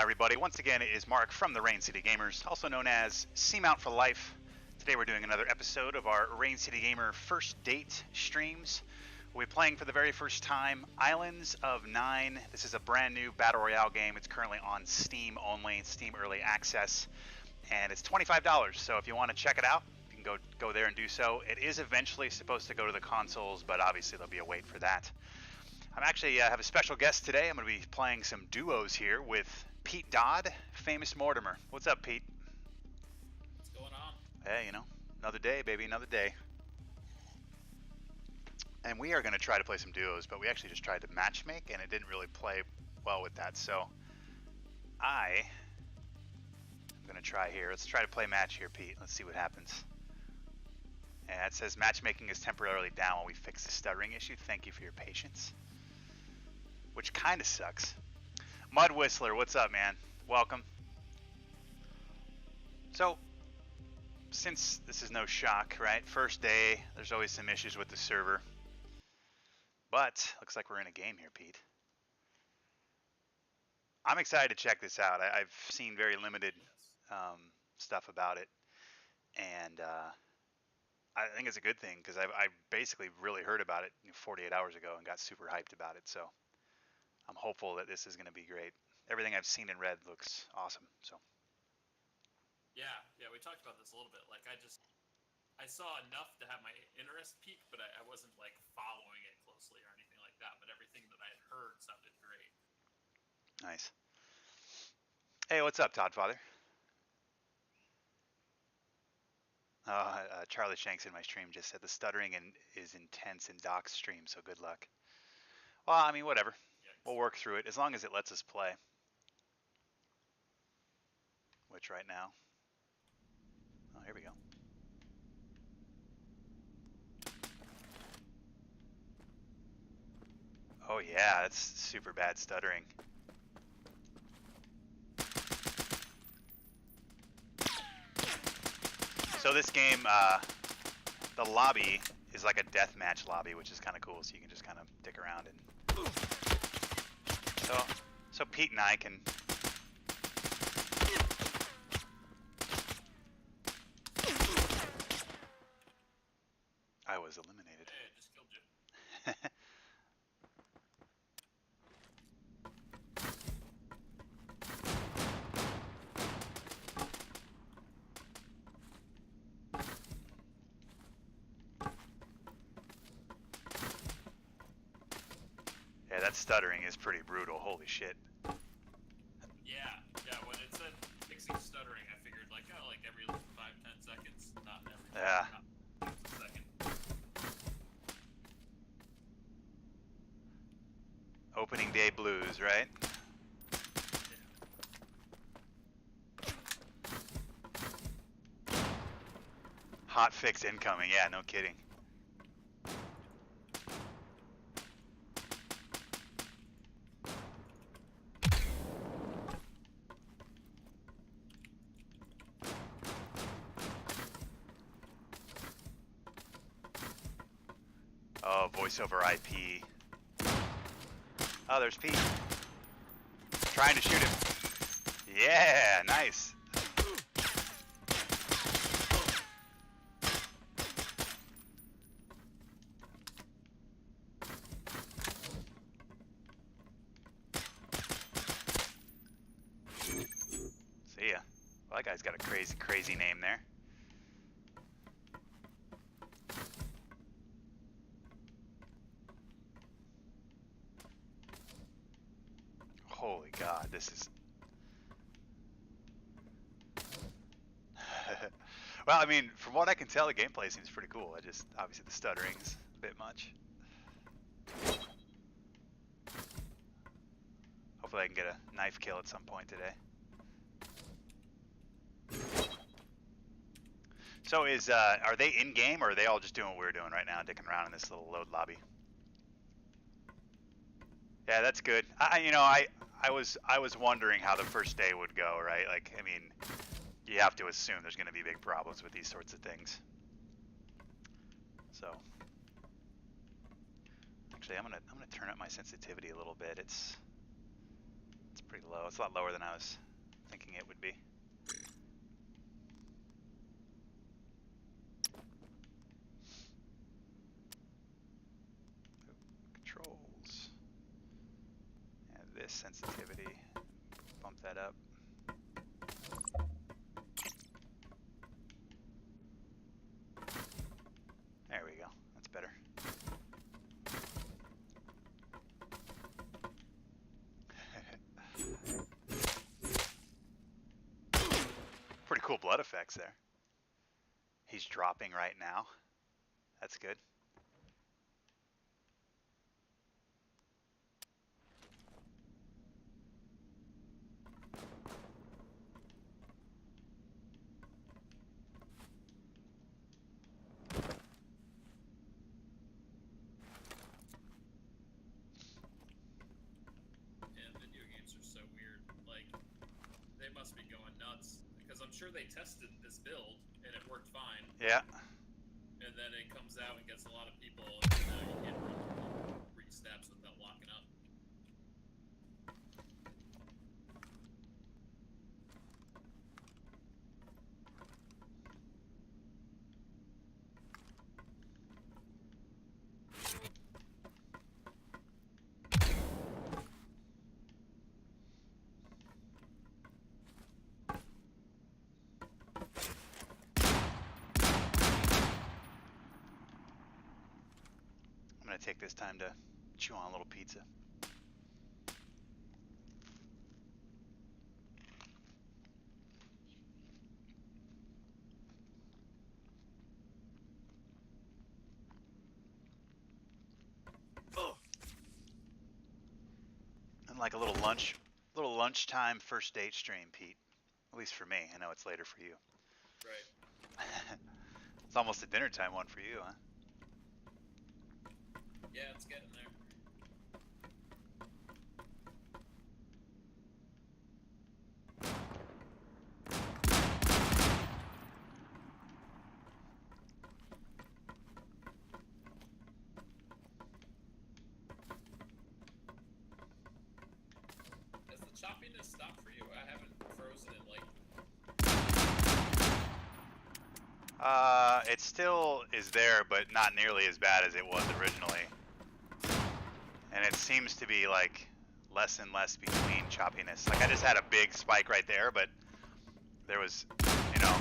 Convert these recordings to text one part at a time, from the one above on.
everybody. Once again, it is Mark from the Rain City Gamers, also known as Seamount for Life. Today we're doing another episode of our Rain City Gamer First Date streams. We'll be playing for the very first time Islands of Nyne. This is a brand new Battle Royale game. It's currently on Steam only, Steam Early Access, and it's $25. So if you want to check it out, you can go there and do so. It is eventually supposed to go to the consoles, but obviously there'll be a wait for that. I'm actually have a special guest today. I'm going to be playing some duos here with Pete Dodd, Famous Mortimer. What's up, Pete? What's going on? Hey, you know, another day, baby, another day. And we are going to try to play some duos, but we actually just tried to matchmake, and it didn't really play well with that. So I'm going to try here. Let's try to play match here, Pete. Let's see what happens. And it says matchmaking is temporarily down while we fix the stuttering issue. Thank you for your patience. Which kind of sucks. Mud Whistler, what's up, man? Welcome. So, since this is no shock, right? First day, there's always some issues with the server. But, looks like we're in a game here, Pete. I'm excited to check this out. I've seen very limited stuff about it. And I think it's a good thing, because I basically really heard about it 48 hours ago and got super hyped about it. So, I'm hopeful that this is going to be great. Everything I've seen and read looks awesome. So. Yeah, we talked about this a little bit. Like, I saw enough to have my interest peak, but I wasn't like following it closely or anything like that. But everything that I had heard sounded great. Nice. Hey, what's up, Todd Father? Charlie Shanks in my stream just said the stuttering is intense in Doc's stream, so good luck. Well, I mean, whatever. We'll work through it as long as it lets us play. Which right now. Oh, here we go. Oh yeah, that's super bad stuttering. So this game, the lobby is like a deathmatch lobby, which is kind of cool. So you can just kind of dick around and. So Pete and I can. I was eliminated. Hey, I just killed you. Yeah, that stuttering is pretty brutal. Holy shit. Yeah. When it said fixing stuttering, I figured like every 5-10 seconds, not every. Yeah. Not a second. Opening day blues, right? Hot fix incoming. Yeah, no kidding. Oh, voice over IP. Oh, there's Pete. Trying to shoot him. Yeah, nice. See ya. Well, that guy's got a crazy name there. Holy God, this is... Well, I mean, from what I can tell, the gameplay seems pretty cool. Obviously the stuttering's a bit much. Hopefully I can get a knife kill at some point today. So are they in-game, or are they all just doing what we're doing right now, dicking around in this little load lobby? Yeah, that's good. I was wondering how the first day would go, right? Like, I mean, you have to assume there's going to be big problems with these sorts of things. So, actually, I'm gonna turn up my sensitivity a little bit. It's Pretty low. It's a lot lower than I was thinking it would be. Controls. And this sensitivity. Bump that up. There we go. That's better. Pretty cool blood effects there. He's dropping right now. That's good. Must be going nuts because I'm sure they tested this build and it worked fine. Yeah. And then it comes out and gets a lot of people, and now you can't run 3 steps without locking up. I'm gonna take this time to chew on a little pizza. Oh. And like a little lunchtime first date stream, Pete. At least for me. I know it's later for you. Right. It's almost a dinner time one for you, huh? Yeah, it's getting there. Has the choppiness stopped for you? I haven't frozen in like... It still is there, but not nearly as bad as it was originally. And it seems to be like less and less between choppiness. Like I just had a big spike right there, but there was, you know,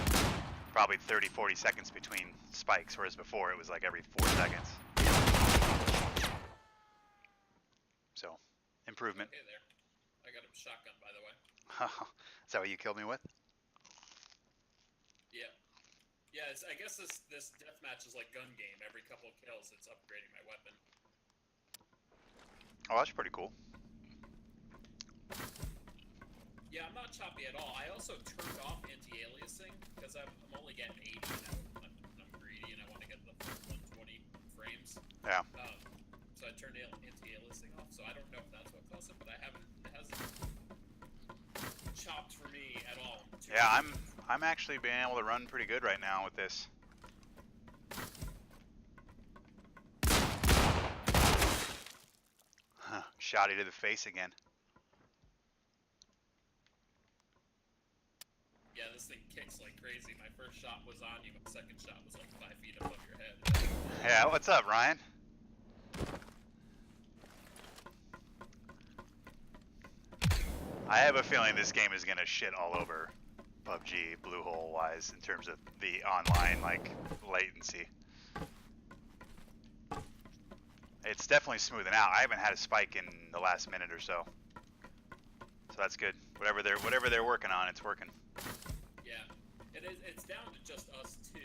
probably 30-40 seconds between spikes, whereas before it was like every 4 seconds. So, improvement. Okay there. I got a shotgun, by the way. Is that what you killed me with? Yeah. Yeah, I guess this deathmatch is like gun game. Every couple of kills, it's upgrading my weapon. Oh, that's pretty cool. Yeah, I'm not choppy at all. I also turned off anti-aliasing because I'm only getting 80 now. I'm greedy and I want to get the 120 frames. Yeah. So I turned anti-aliasing off. So I don't know if that's what caused it, but it hasn't chopped for me at all. Yeah, I'm actually being able to run pretty good right now with this. Huh, shot you to the face again. Yeah, this thing kicks like crazy. My first shot was on you, my second shot was like 5 feet above your head. Yeah, what's up, Ryan? I have a feeling this game is gonna shit all over PUBG Bluehole wise in terms of the online like latency. It's definitely smoothing out. I haven't had a spike in the last minute or so, so that's good. Whatever they're working on, it's working. Yeah, it's down to just us two.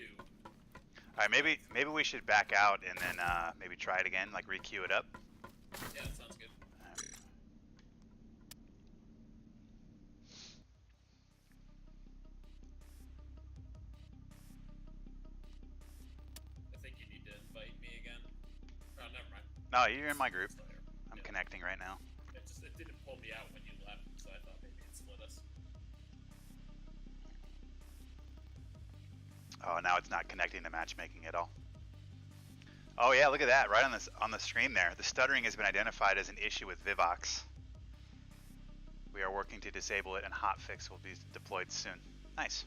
All right, maybe we should back out and then maybe try it again, like re-queue it up. Yeah, that sounds good. I think you need to invite me again. Oh, never mind. No, you're in my group. I'm connecting right now. It didn't pull me out when you left, so I thought maybe it split us. Oh, now it's not connecting to matchmaking at all. Oh yeah, look at that, right on the screen there. The stuttering has been identified as an issue with Vivox. We are working to disable it, and hotfix will be deployed soon. Nice.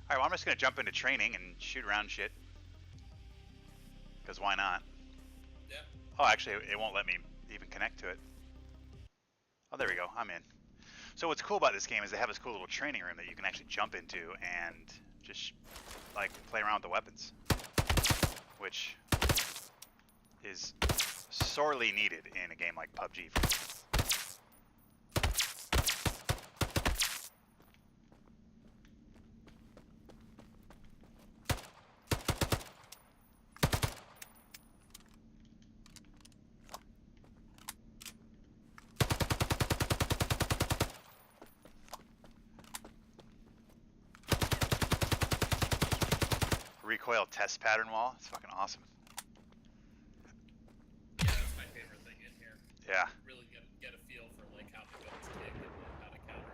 Alright, well I'm just going to jump into training and shoot around shit. Because why not? Yeah. Oh, actually, it won't let me even connect to it. Oh, there we go. I'm in. So what's cool about this game is they have this cool little training room that you can actually jump into and just, like, play around with the weapons. Which is sorely needed in a game like PUBG, for instance. Recoil test pattern wall. It's fucking awesome. Yeah, that's my favorite thing in here. Yeah. Really get a feel for like how the guns kick and how to counter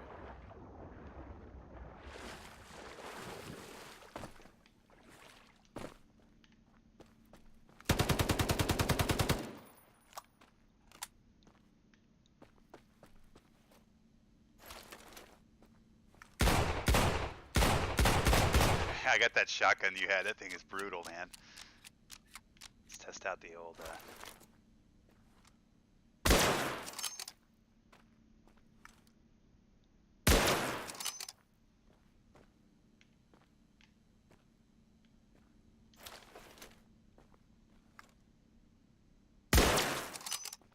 I got that shotgun you had. That thing is brutal, man. Let's test out the old...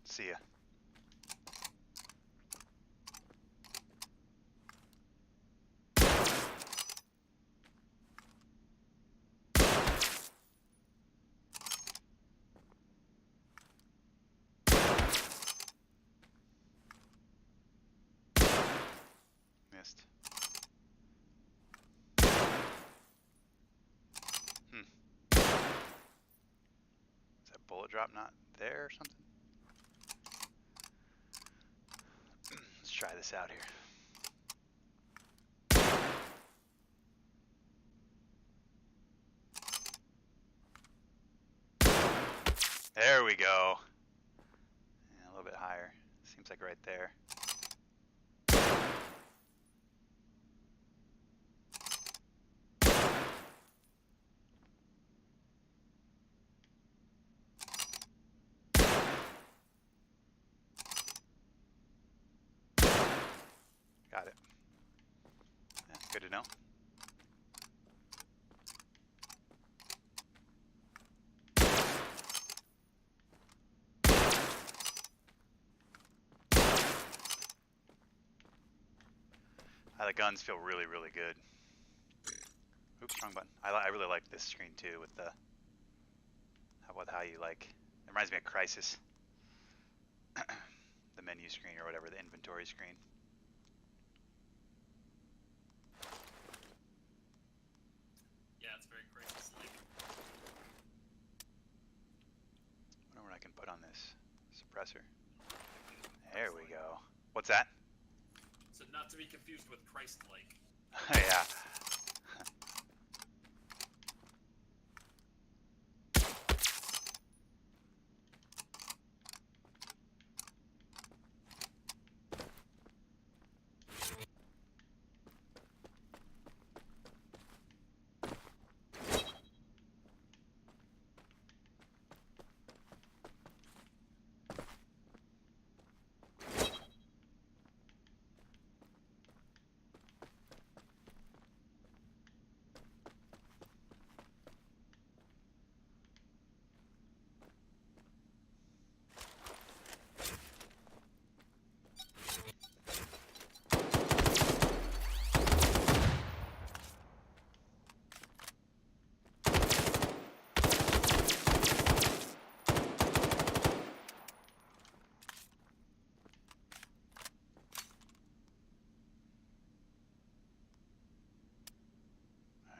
See ya. Missed. Is that bullet drop not there or something? Let's try this out here. There we go. Yeah, a little bit higher. Seems like right there. Got it. Yeah, good to know. The guns feel really, really good. Oops, wrong button. I really like this screen too with the how you like. It reminds me of Crisis. The menu screen or whatever, the inventory screen. Yeah, it's very Crisis-like. I wonder what I can put on this suppressor. There we go. What's that? So not to be confused with Christ-like. Yeah.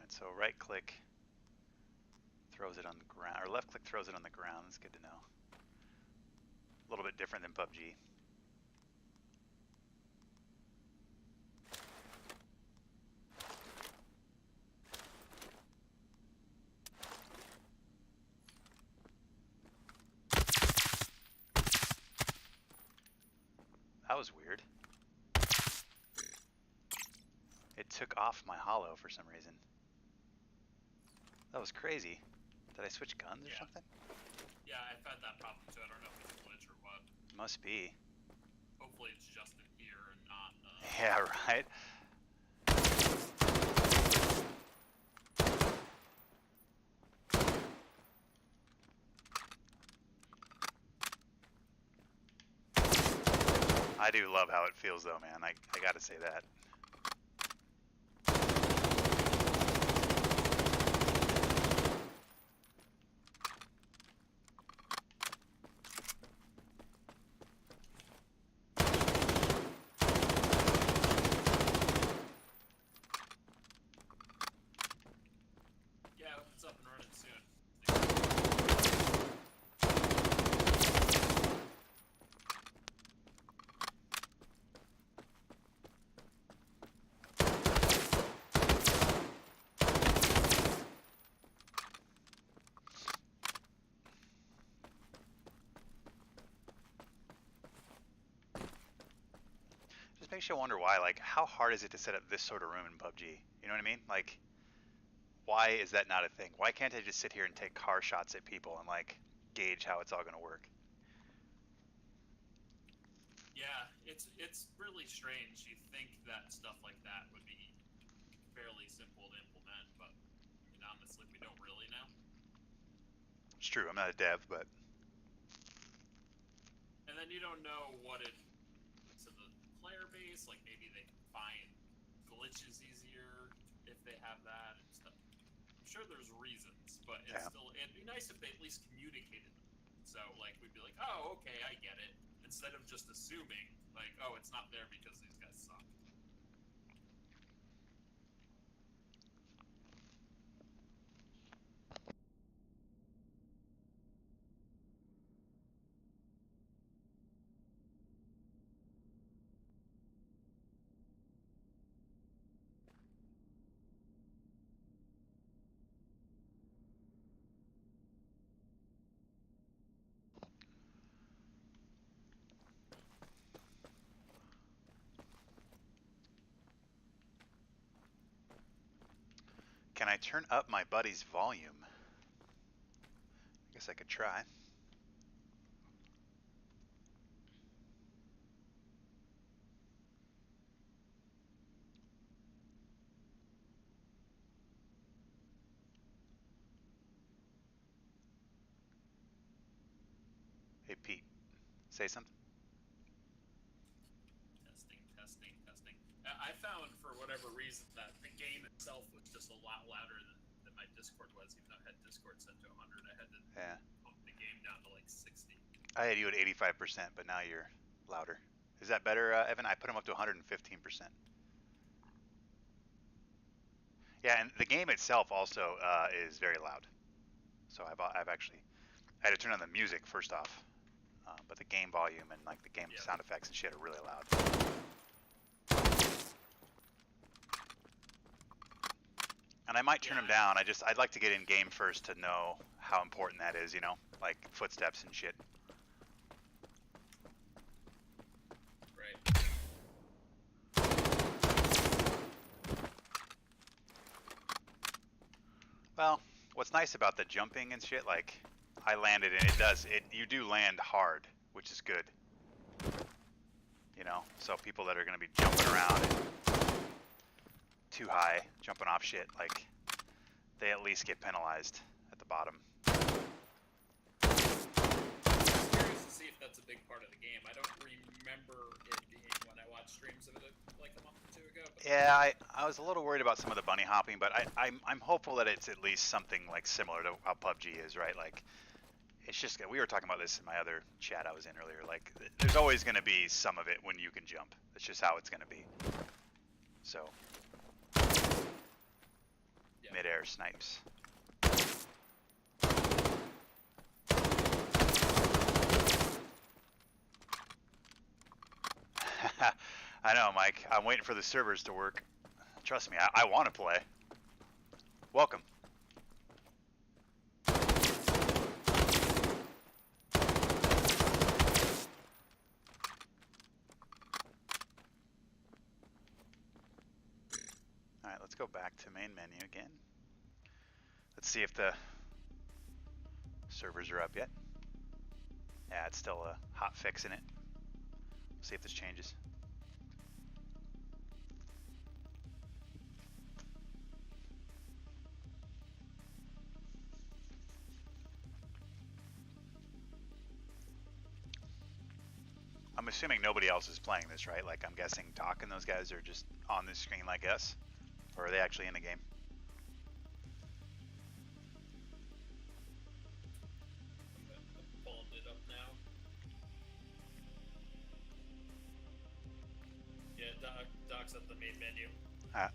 So right click throws it on the ground, or left click throws it on the ground. That's good to know. A little bit different than PUBG. That was weird. took off my holo for some reason. That was crazy. Did I switch guns or something? Yeah, I've had that problem too. I don't know if it's a glitch or what. Must be. Hopefully it's just in here and not... Yeah, right? I do love how it feels though, man. I gotta say that. Yeah, I hope it's up and running soon. Just makes you wonder why, like, how hard is it to set up this sort of room in PUBG? You know what I mean? Like, why is that not a thing? Why can't I just sit here and take car shots at people and, like, gauge how it's all gonna work? Yeah, it's really strange. You think that stuff like that would be fairly simple to implement, but I mean, honestly, we don't really know. It's true, I'm not a dev, but... And then you don't know what it... to the player base, like maybe they can find glitches easier if they have that and stuff. I'm sure there's reasons, but it's still... It'd be nice if they at least communicated them. So, like, we'd be like, oh, okay, I get it. Instead of just assuming, like, oh, it's not there because these guys suck. Can I turn up my buddy's volume? I guess I could try. Hey, Pete. Say something. Testing. I found, for whatever reason, that the game itself was just a lot louder than my Discord was. Even though I had Discord set to 100, I had to pump the game down to like 60. I had you at 85%, but now you're louder. Is that better, Evan? I put him up to 115%. Yeah, and the game itself also is very loud. So I've actually... I had to turn on the music first off. But the game volume and like the game sound effects and shit are really loud. And I might turn them down. I'd like to get in game first to know how important that is, you know, like footsteps and shit. Right. Well, what's nice about the jumping and shit, like I landed and you do land hard, which is good. You know, so people that are going to be jumping around and too high, jumping off shit, like they at least get penalized at the bottom. I'm curious to see if that's a big part of the game. I don't remember it being when I watched streams of it like a month or two ago. But Yeah, I was a little worried about some of the bunny hopping, but I'm hopeful that it's at least something like similar to how PUBG is, right? Like, it's just, we were talking about this in my other chat I was in earlier, like, there's always going to be some of it when you can jump. That's just how it's going to be. So, mid-air snipes. I know, Mike. I'm waiting for the servers to work. Trust me, I want to play. Welcome. let's go back to main menu again. Let's see if the servers are up yet. Yeah, it's still a hot fix in it. See if this changes. I'm assuming nobody else is playing this, right? Like, I'm guessing Doc and those guys are just on this screen like us? Or are they actually in the game? I'm pulling it up now. Yeah, Doc's at the main menu. And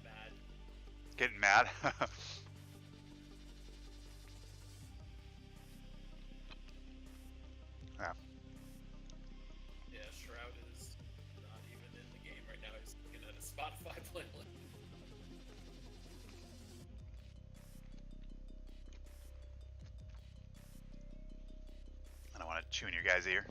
mad. Getting mad? Yeah. Yeah, Shroud is not even in the game right now. He's looking at a Spotify playlist. I don't want to chew in your guys' ear.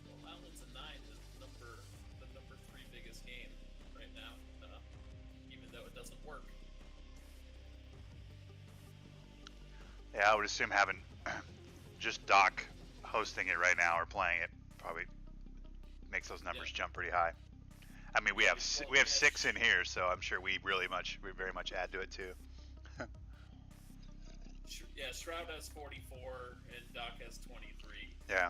Well, Alan's a 9 is the number 3 biggest game right now, even though it doesn't work. Yeah, I would assume having just Doc hosting it right now or playing it probably makes those numbers jump pretty high. I mean, we have 6 in here, so I'm sure we very much add to it too. Yeah, Shroud has 44 and Doc has 23,000. Yeah.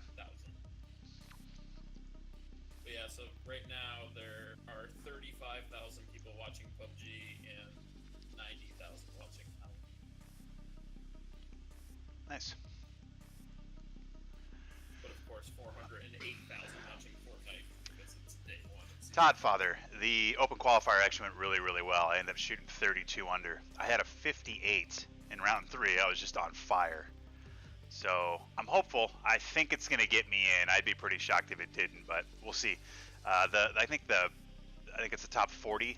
But yeah, so right now there are 35,000 people watching PUBG and 90,000 watching Alan. Nice. But of course, 408,000 watching Fortnite because it's day 1. Todd Father, the open qualifier actually went really, really well. I ended up shooting 32 under. I had a 58 in round 3. I was just on fire. So I'm hopeful. I think it's going to get me in. I'd be pretty shocked if it didn't, but we'll see. I think it's the top 40,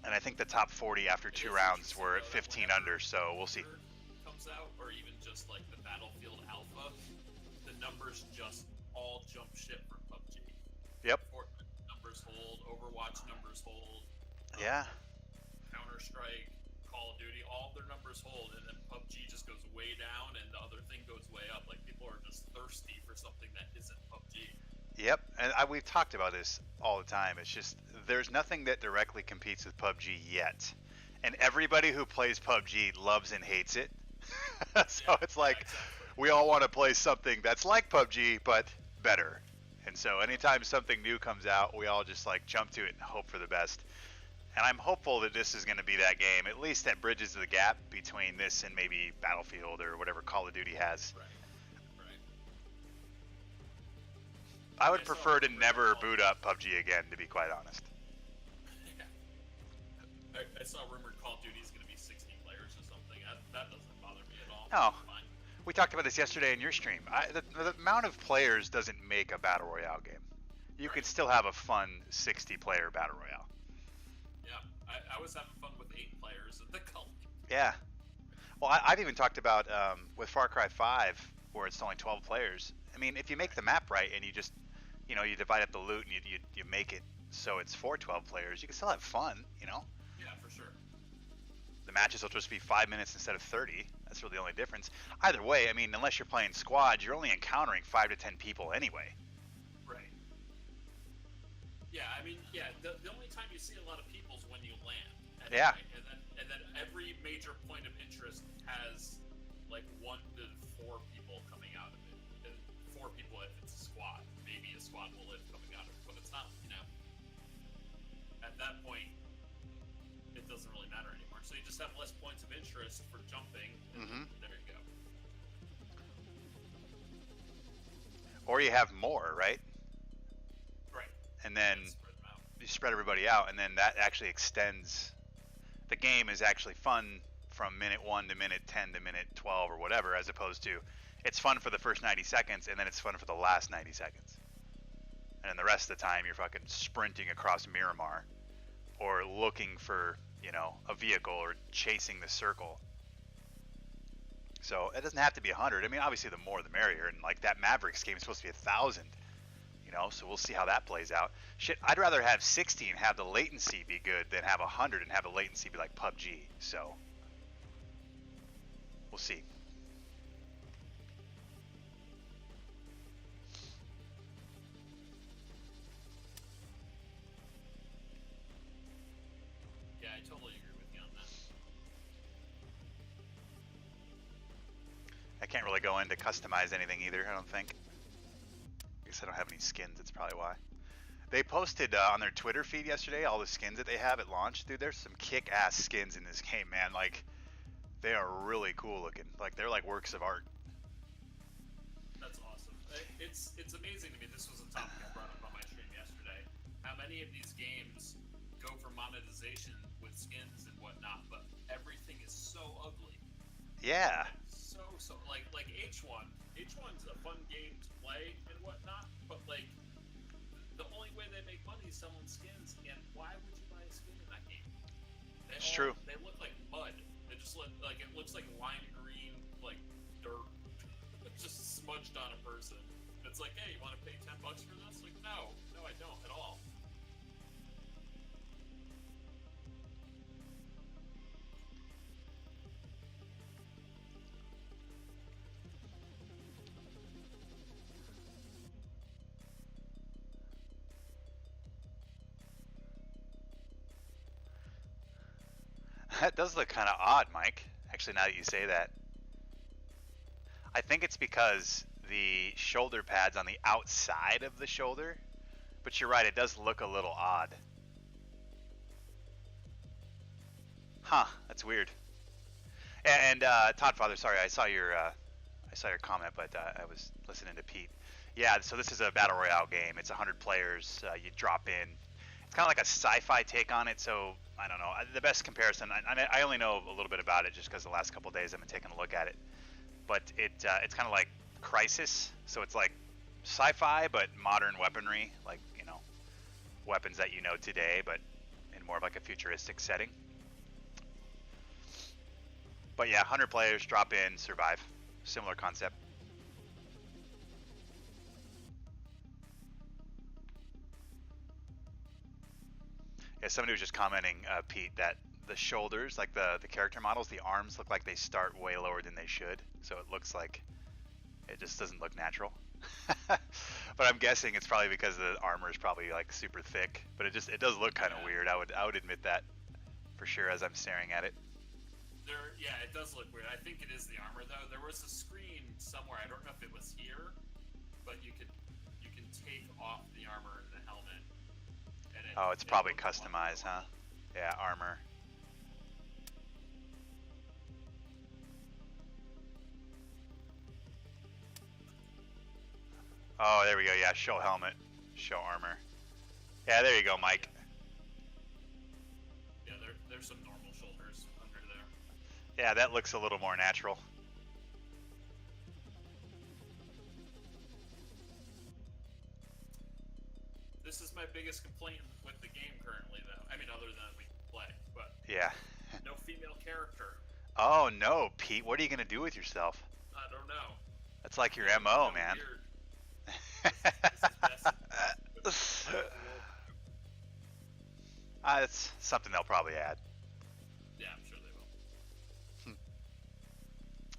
and I think the top 40 after 2 rounds were at 15 under. So we'll see. Comes out, or even just like the Battlefield Alpha, the numbers just all jump ship for PUBG. Yep. Fortnite numbers hold, Overwatch numbers hold. Yeah. Counter-Strike, Call of Duty, all their numbers hold, and then PUBG just goes way down, and the other thing goes way up. Like, people are just thirsty for something that isn't PUBG. Yep, and we've talked about this all the time. It's just there's nothing that directly competes with PUBG yet, and everybody who plays PUBG loves and hates it. So it's like exactly. we all want to play something that's like PUBG but better. And so anytime something new comes out, we all just like jump to it and hope for the best. And I'm hopeful that this is going to be that game, at least that bridges the gap between this and maybe Battlefield or whatever Call of Duty has. Right. I would prefer to never boot up PUBG again, to be quite honest. Yeah. I saw rumored Call of Duty is going to be 60 players or something. That doesn't bother me at all. No. We talked about this yesterday in your stream. The amount of players doesn't make a Battle Royale game. You could still have a fun 60-player Battle Royale. Yeah, I was having fun with 8 players in the Call. Yeah. Well, I've even talked about with Far Cry 5, where it's only 12 players. I mean, if you make the map right and you just, you divide up the loot and you make it so it's for 12 players, you can still have fun, Yeah, for sure. The matches will just be 5 minutes instead of 30. That's really the only difference. Either way, I mean, unless you're playing squad, you're only encountering 5 to 10 people anyway. Right. Yeah, I mean, the only time you see a lot of people is when you land. Yeah. And then every major point of interest has like 1 to 4 people coming out of it. And 4 people if it's a squad. Maybe a squad will live coming out of it, but it's not, At that point, it doesn't really matter anymore. So you just have less points of interest for jumping, and there you go. Or you have more, right? Right. And then Spread them out. you spread everybody out, and then that actually extends. The game is actually fun from minute 1 to minute 10 to minute 12 or whatever, as opposed to it's fun for the first 90 seconds, and then it's fun for the last 90 seconds. And then the rest of the time, you're fucking sprinting across Miramar or looking for, you know, a vehicle or chasing the circle. So it doesn't have to be 100. I mean, obviously the more the merrier. And like that Mavericks game is supposed to be 1,000, you know, so we'll see how that plays out. Shit, I'd rather have 60 and have the latency be good than have 100 and have the latency be like PUBG. So we'll see. Yeah, I totally agree with you on that. I can't really go in to customize anything either, I don't think. I guess I don't have any skins, that's probably why. They posted on their Twitter feed yesterday all the skins that they have at launch. Dude, there's some kick-ass skins in this game, man. Like, they are really cool looking. Like, they're like works of art. That's awesome. It's amazing to me. This was a topic I brought up on my stream yesterday. How many of these games go for monetization with skins and whatnot, but everything is so ugly. Yeah. So like H1. H1's a fun game to play and whatnot, but like the only way they make money is selling skins. And why would you buy a skin in that game? It's true. They look like mud. They just look like it looks like lime green, like dirt, just smudged on a person. It's like, hey, you want to pay $10 for this? Like, no, I don't at all. That does look kind of odd, Mike. Actually, now that you say that. I think it's because the shoulder pad's on the outside of the shoulder. But you're right, it does look a little odd. Huh, that's weird. And Todd Father, sorry, I saw your comment, but I was listening to Pete. Yeah, so this is a battle royale game. It's 100 players. You drop in. It's kind of like a sci-fi take on it. So I don't know. The best comparison. I only know a little bit about it just because the last couple of days I've been taking a look at it. But it's kind of like Crisis. So it's like sci-fi but modern weaponry, like, you know, weapons that you know today, but in more of like a futuristic setting. But yeah, 100 players, drop in, survive. Similar concept. Yeah, somebody was just commenting, Pete, that the shoulders, like the character models, the arms look like they start way lower than they should. So it looks like it just doesn't look natural. But I'm guessing it's probably because the armor is probably like super thick. But it does look kind of weird. I would admit that for sure as I'm staring at it. Yeah, it does look weird. I think it is the armor though. There was a screen somewhere. I don't know if it was here, but you can take off the armor and the helmet. And it's probably customized, huh? Yeah, armor. Oh, there we go. Yeah, show helmet, show armor. Yeah, there you go, Mike. Yeah, there's some normal shoulders under there. Yeah, that looks a little more natural. This is my biggest complaint with the game currently, though. I mean, other than we can play, but yeah. No female character. Oh no, Pete, what are you gonna do with yourself? I don't know. That's like your MO, man. It's something they'll probably add. Yeah, I'm sure they will.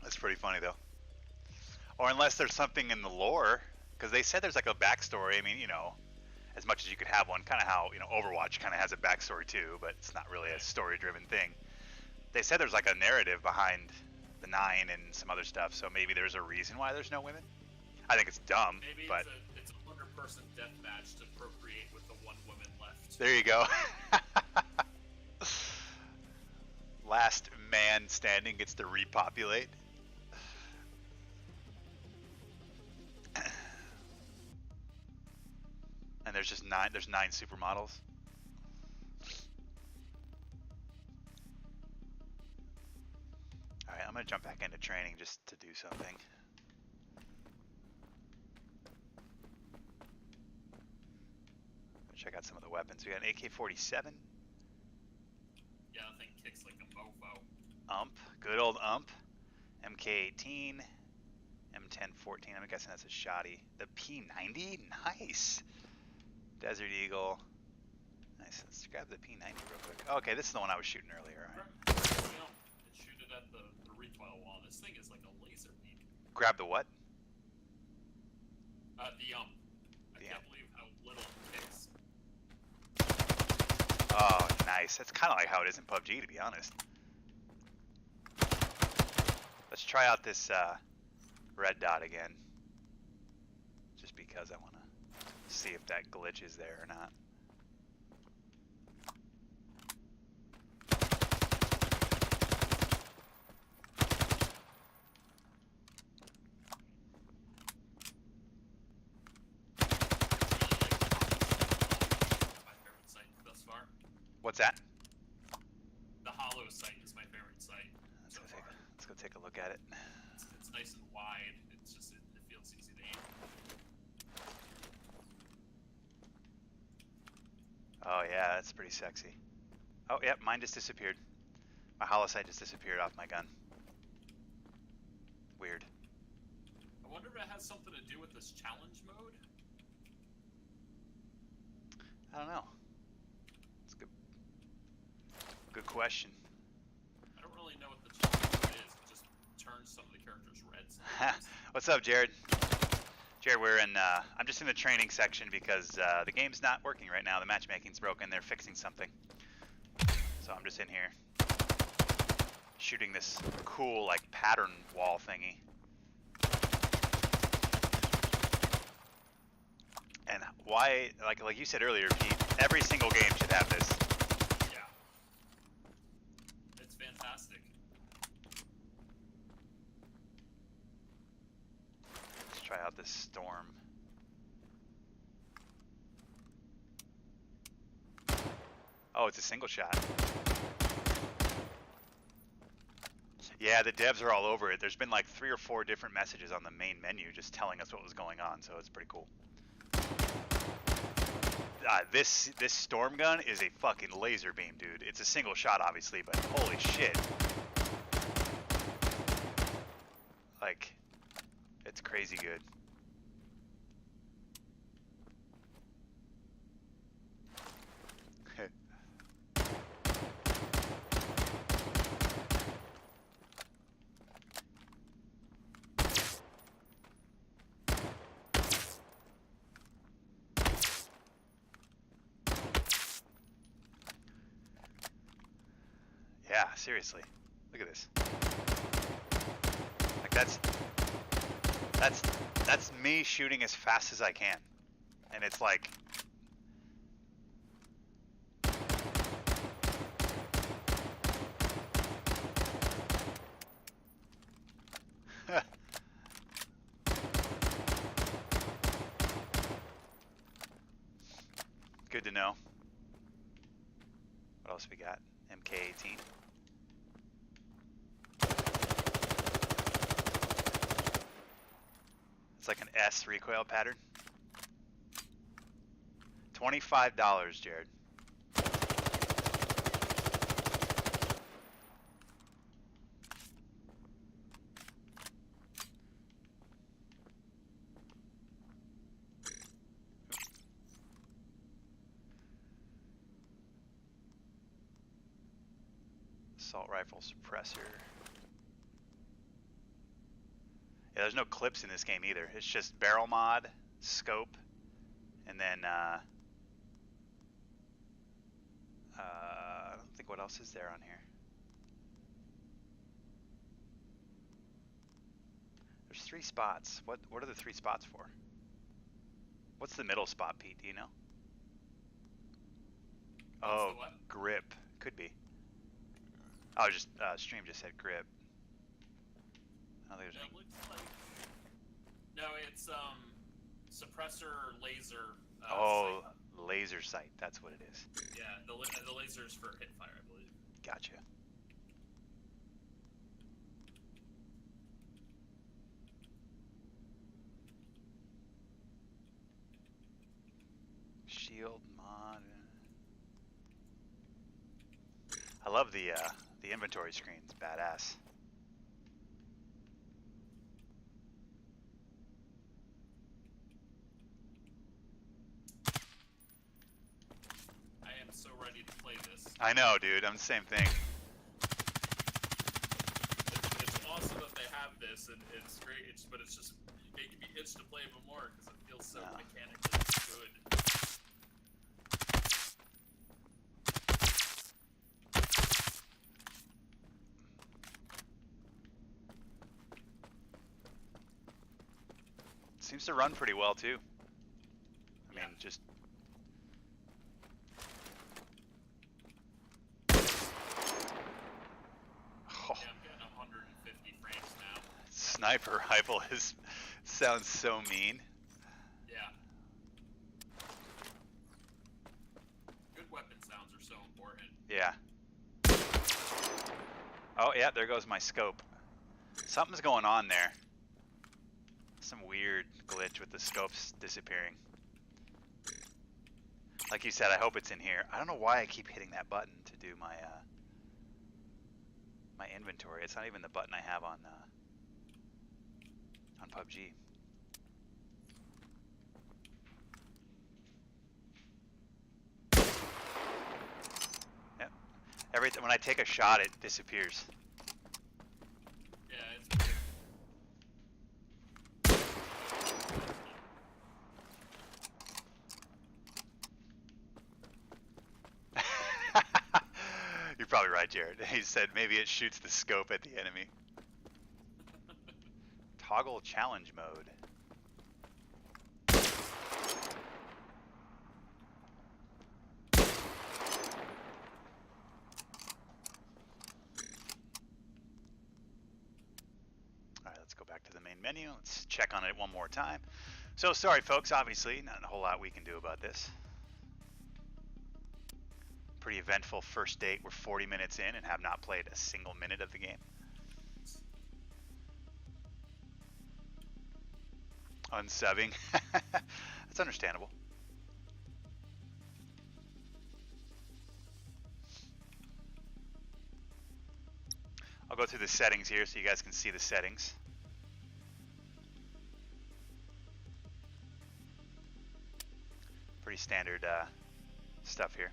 That's pretty funny though. Or unless there's something in the lore, because they said there's like a backstory. I mean, you know, as much as you could have one, kind of how, you know, Overwatch kind of has a backstory too, but it's not really a story-driven thing. They said there's like a narrative behind the Nyne and some other stuff, so maybe there's a reason why there's no women. I think it's dumb, maybe but it's a 100-person death match to procreate with the one woman left. There you go. Last man standing gets to repopulate. And there's just 9. There's 9 supermodels. All right, I'm gonna jump back into training just to do something. Check out some of the weapons. We got an AK-47. Yeah, that thing kicks like a mofo. Good old MK-18, M1014. I'm guessing that's a shotty. The P90, nice. Desert Eagle, nice. Let's grab the P90 real quick. Okay, this is the one I was shooting earlier. All right. And shoot it at the recoil wall. This thing is like a laser beam. Grab the what? I can't believe how little it kicks. Oh, nice. That's kind of like how it is in PUBG, to be honest. Let's try out this red dot again. Just because I want to see if that glitch is there or not. What's that? The hollow site is my favorite site. Let's go take a look at it. It's nice and wide. It's just it feels easy to aim. Oh yeah, that's pretty sexy. Oh yep, mine just disappeared. My hollow sight just disappeared off my gun. Weird. I wonder if it has something to do with this challenge mode. I don't know. Good question. I don't really know what the challenge mode is. It just turns some of the characters red. What's up, Jared? Jared, we're in. I'm just in the training section because the game's not working right now. The matchmaking's broken. They're fixing something. So I'm just in here shooting this cool like pattern wall thingy. And why, like you said earlier, Pete, every single game should have this. Fantastic. Let's try out this storm. Oh, it's a single shot. Yeah, the devs are all over it. There's been like 3 or 4 different messages on the main menu just telling us what was going on, so it's pretty cool. This storm gun is a fucking laser beam, dude. It's a single shot, obviously, but holy shit. Like, it's crazy good. Yeah, seriously. Look at this. Like that's me shooting as fast as I can. And it's like good to know. What else we got? MK-18. It's like an S recoil pattern. $25, Jared. Assault rifle suppressor. Yeah, there's no clips in this game either. It's just barrel mod, scope, and then I don't think what else is there on here. There's 3 spots. What are the 3 spots for? What's the middle spot, Pete? Do you know? Oh, grip. Could be. Oh, just stream just said grip. Oh, there's it looks like... No, it's suppressor laser. Oh, laser sight. That's what it is. Yeah, the laser's for hip fire, I believe. Gotcha. Shield mod. I love the inventory screen. It's badass. I am so ready to play this. I know, dude. I'm the same thing. It's awesome that they have this, and it's great. But it's just making me itch to play even more because it feels so mechanically good. Seems to run pretty well too. I mean, just. Oh. Yeah, I'm getting 150 frames now. Sniper rifle sounds so mean. Yeah. Good weapon sounds are so important. Yeah. Oh yeah, there goes my scope. Something's going on there. Some weird glitch with the scopes disappearing. Like you said, I hope it's in here. I don't know why I keep hitting that button to do my my inventory. It's not even the button I have on PUBG. Yep. When I take a shot, it disappears. Yeah, it's weird. You're probably right, Jared. He said maybe it shoots the scope at the enemy. Toggle challenge mode. Alright, let's go back to the main menu. Let's check on it one more time. So sorry folks, obviously not a whole lot we can do about this. Pretty eventful first date. We're 40 minutes in and have not played a single minute of the game. Unsubbing. That's understandable. I'll go through the settings here so you guys can see the settings. Pretty standard stuff here.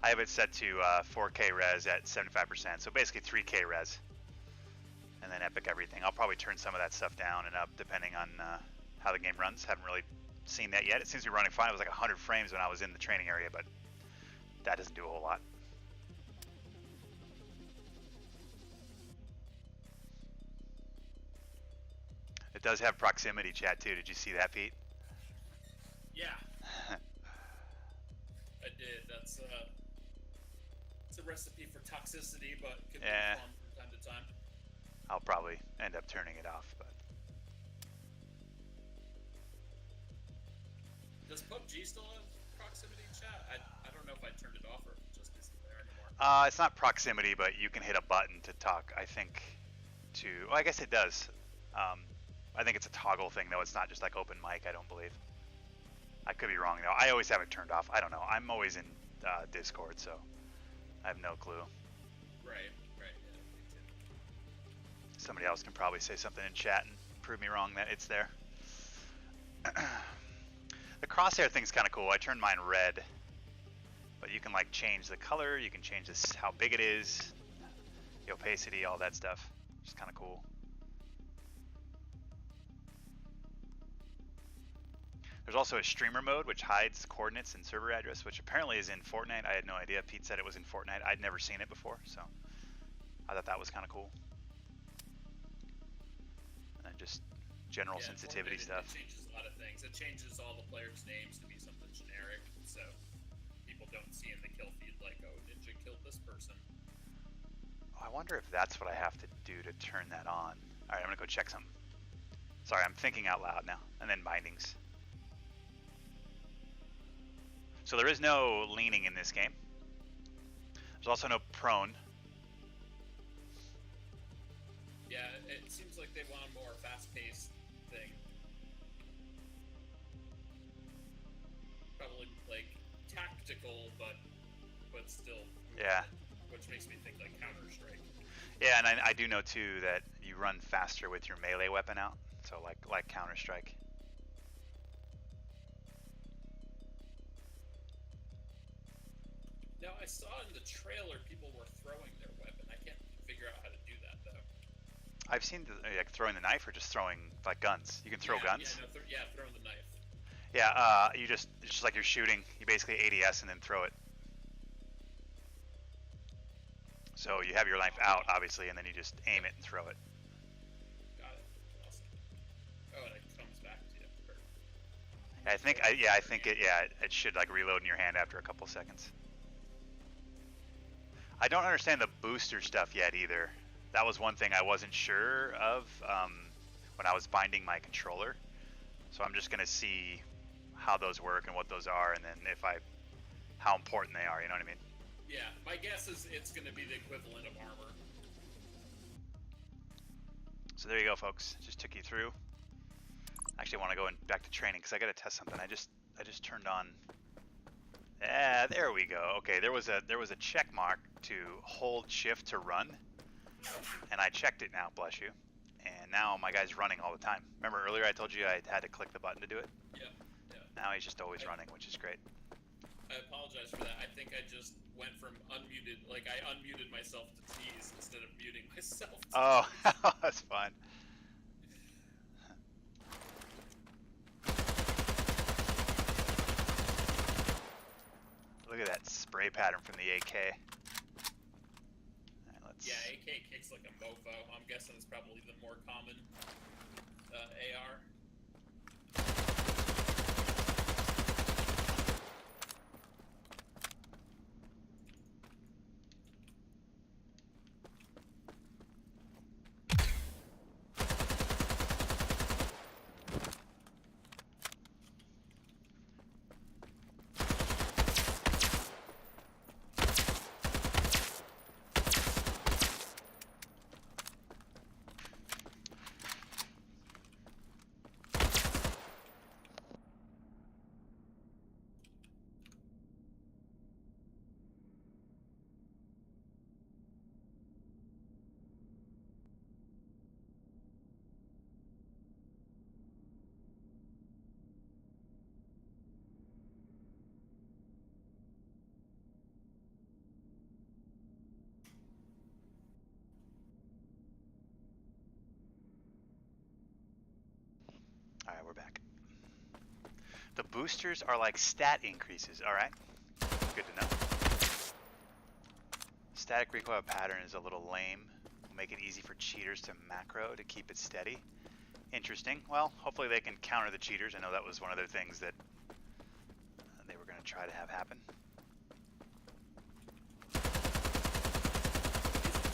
I have it set to 4K res at 75%, so basically 3K res. And then epic everything. I'll probably turn some of that stuff down and up depending on how the game runs. Haven't really seen that yet. It seems to be running fine. It was like 100 frames when I was in the training area, but that doesn't do a whole lot. It does have proximity chat too. Did you see that, Pete? Yeah. I did. That's it's a recipe for toxicity, but can be fun from time to time. I'll probably end up turning it off, but. Does PUBG still have proximity chat? I don't know if I turned it off or if it just isn't there anymore. It's not proximity, but you can hit a button to talk, I think, to... Well, I guess it does. I think it's a toggle thing, though. It's not just like open mic, I don't believe. I could be wrong, though. I always have it turned off. I don't know. I'm always in Discord, so I have no clue. Right. Yeah, me too. Somebody else can probably say something in chat and prove me wrong that it's there. The crosshair thing's kind of cool. I turned mine red, but you can like change the color. You can change this, how big it is, the opacity, all that stuff. Which is kind of cool. There's also a streamer mode, which hides coordinates and server address, which apparently is in Fortnite. I had no idea. Pete said it was in Fortnite. I'd never seen it before, so I thought that was kind of cool. And then just general sensitivity stuff. It changes a lot of things. It changes all the players' names to be something generic, so people don't see in the kill feed like, oh, Ninja killed this person. Oh, I wonder if that's what I have to do to turn that on. All right, I'm gonna go check some. Sorry, I'm thinking out loud now. And then bindings. So there is no leaning in this game. There's also no prone. Yeah, it seems like they want a more fast-paced thing. Probably like tactical, but still. Yeah. Which makes me think like Counter-Strike. Yeah, and I do know too that you run faster with your melee weapon out. So like Counter-Strike. Now I saw in the trailer people were throwing their weapon. I can't figure out how to do that though. I've seen like throwing the knife or just throwing like guns. You can throw guns. Yeah, throwing the knife. Yeah, it's just like you're shooting. You basically ADS and then throw it. So you have your knife out, obviously, and then you just aim it and throw it. Got it. Awesome. Oh, and it comes back to you. I think it should like reload in your hand after a couple seconds. I don't understand the booster stuff yet either. That was one thing I wasn't sure of when I was binding my controller. So I'm just gonna see how those work and what those are, and then how important they are. You know what I mean? Yeah, my guess is it's gonna be the equivalent of armor. So there you go, folks. Just took you through. Actually, I want to go back to training because I got to test something. I just turned on. Yeah, there we go. Okay, there was a check mark to hold shift to run, and I checked it now. Bless you. And now my guy's running all the time. Remember earlier I told you I had to click the button to do it? Yeah. Now he's just always running, which is great. I apologize for that. I think I just went from unmuted, like I unmuted myself to tease instead of muting myself. Oh, that's fine. Look at that spray pattern from the AK. Right, yeah, AK kicks like a mofo. I'm guessing it's probably the more common AR. Alright, we're back. The boosters are like stat increases, alright? Good to know. Static recoil pattern is a little lame. Will make it easy for cheaters to macro to keep it steady. Interesting. Well, hopefully they can counter the cheaters. I know that was one of their things that they were going to try to have happen.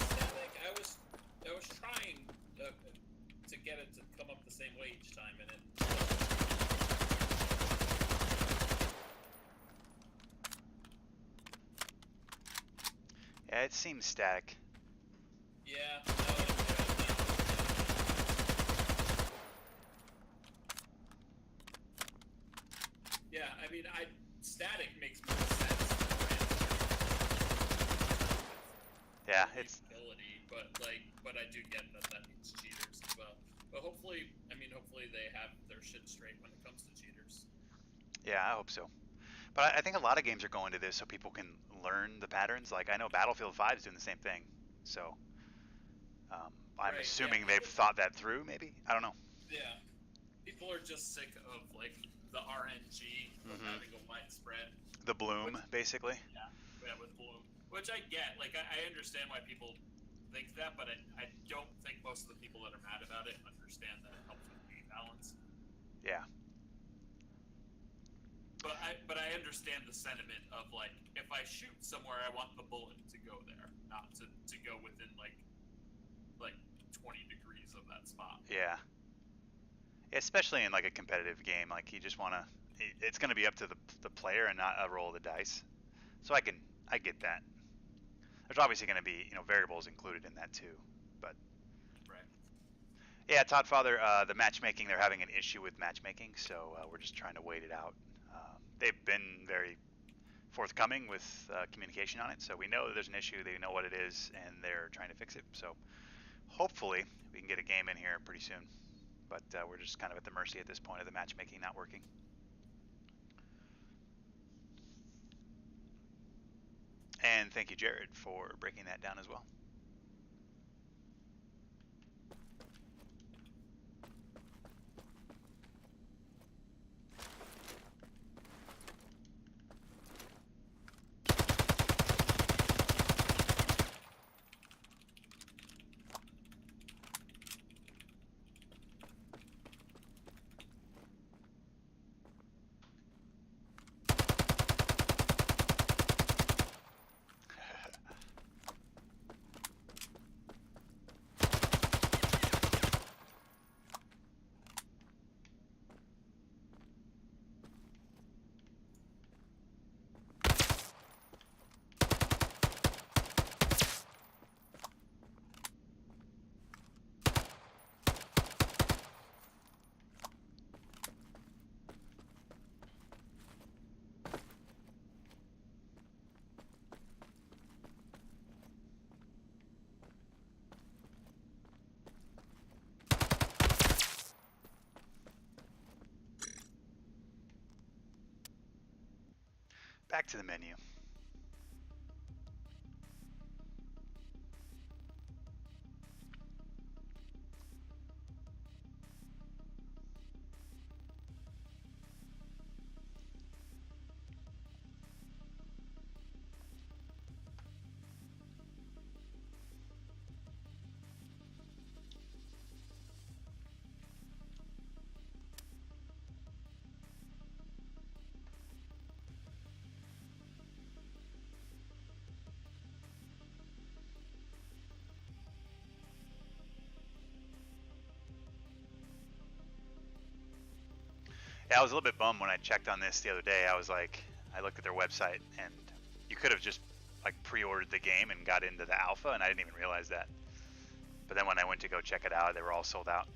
Static? I was trying to get it to come up the same way each time, and it. Yeah, it seems static. Yeah. Yeah, I mean, static makes more sense. Yeah, it's ability, but I do get that means cheaters as well. But hopefully they have their shit straight when it comes to cheaters. Yeah, I hope so. But I think a lot of games are going to this so people can learn the patterns. Like, I know Battlefield 5 is doing the same thing. So, I'm assuming they've thought that through, maybe? I don't know. Yeah. People are just sick of, like, the RNG of having a widespread. The bloom, basically. Yeah, with bloom. Which I get. Like, I understand why people think that, but I don't think most of the people that are mad about it understand that it helps with game balance. Yeah. But I understand the sentiment of, like, if I shoot somewhere, I want the bullet to go there, not to go within, like 20 degrees of that spot. Yeah. Especially in, like, a competitive game. Like, you just want to it's going to be up to the player and not a roll of the dice. So I get that. There's obviously going to be variables included in that too, but Right. yeah, Todd Father, the matchmaking, they're having an issue with matchmaking, so we're just trying to wait it out. They've been very forthcoming with communication on it, so we know that there's an issue, they know what it is, and they're trying to fix it. So hopefully we can get a game in here pretty soon, but we're just kind of at the mercy at this point of the matchmaking not working. And thank you, Jared, for breaking that down as well. Back to the menu. Yeah, I was a little bit bummed when I checked on this the other day. I was like, I looked at their website, and you could have just like pre-ordered the game and got into the alpha, and I didn't even realize that. But then when I went to go check it out, they were all sold out.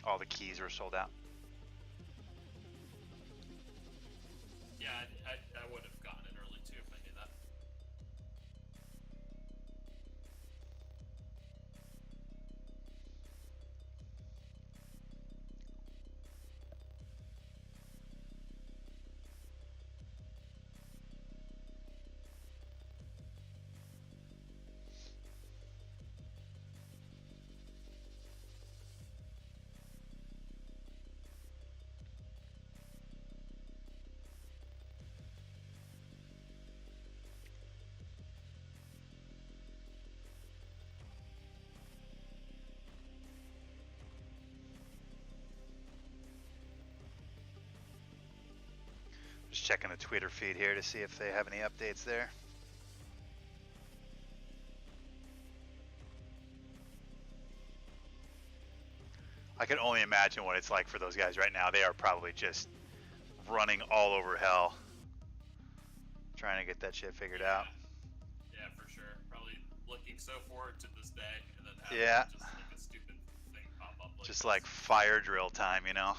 All the keys were sold out. Yeah, I would have gotten it early too if I knew that. Just checking the Twitter feed here to see if they have any updates there. I can only imagine what it's like for those guys right now. They are probably just running all over hell, trying to get that shit figured out. Yeah, for sure. Probably looking so forward to this day, and then having just like a stupid thing pop up. Just like fire drill time, you know?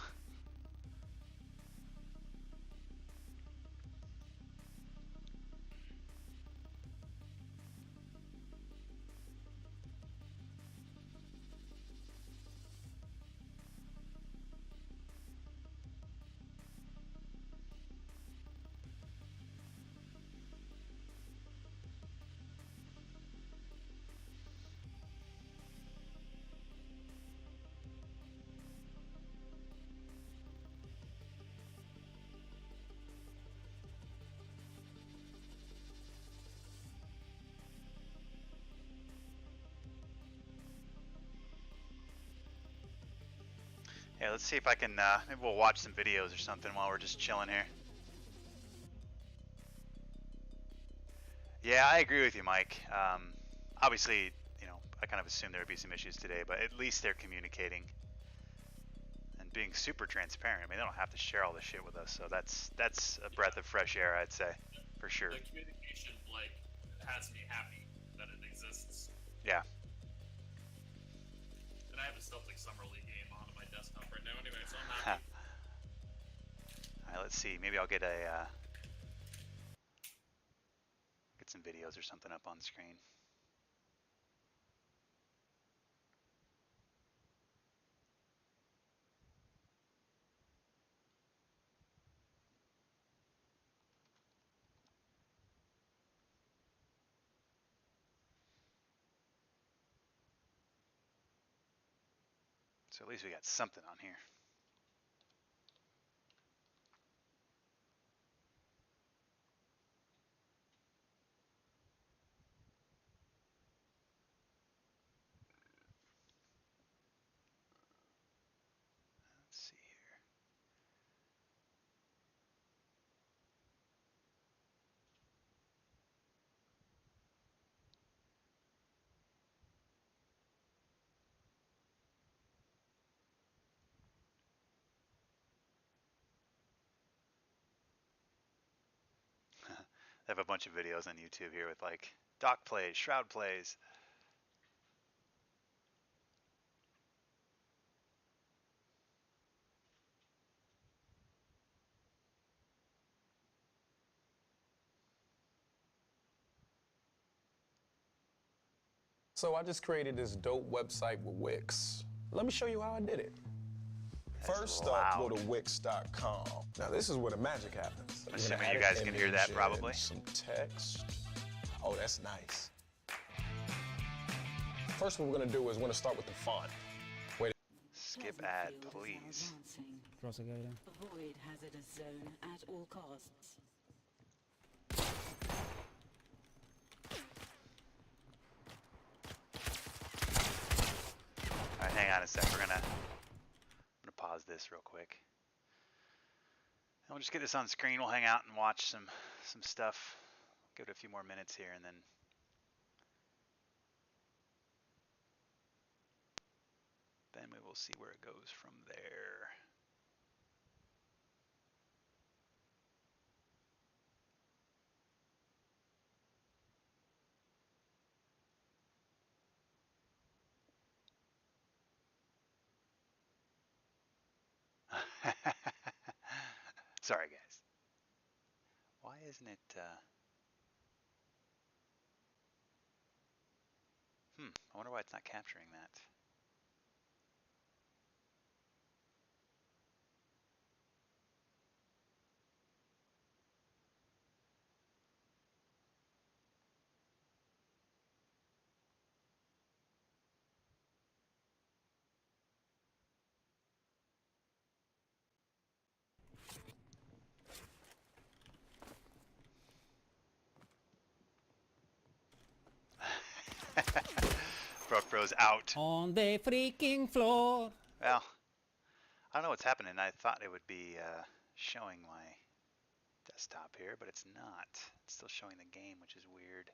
Yeah, let's see if I can, maybe we'll watch some videos or something while we're just chilling here. Yeah, I agree with you, Mike. Obviously, I kind of assumed there would be some issues today, but at least they're communicating and and being super transparent. I mean, they don't have to share all this shit with us, so that's a breath of fresh air, I'd say, for sure. The communication, like, has me happy that it exists. Yeah. And I have a Celtics Summer League game on my desktop right now anyway, so I'm happy. Alright, let's see. Maybe I'll get some videos or something up on screen. So at least we got something on here. Let's see here. They have a bunch of videos on YouTube here with like dock plays, shroud plays. So I just created this dope website with Wix. Let me show you how I did it. First up, go to Wix.com. Now this is where the magic happens. I'm assuming you guys can hear that probably. Some text. Oh, that's nice. First, what we're gonna do is we're gonna start with the font. Wait. Skip ad, please. Avoid hazardous zone at all costs. Alright, hang on a sec. I'm gonna pause this real quick. And we'll just get this on screen. We'll hang out and watch some stuff. Give it a few more minutes here, and then we will see where it goes from there. Sorry, guys. Why isn't it, I wonder why it's not capturing that. Broke Bros out. On the freaking floor. Well, I don't know what's happening. I thought it would be showing my desktop here, but it's not. It's still showing the game, which is weird.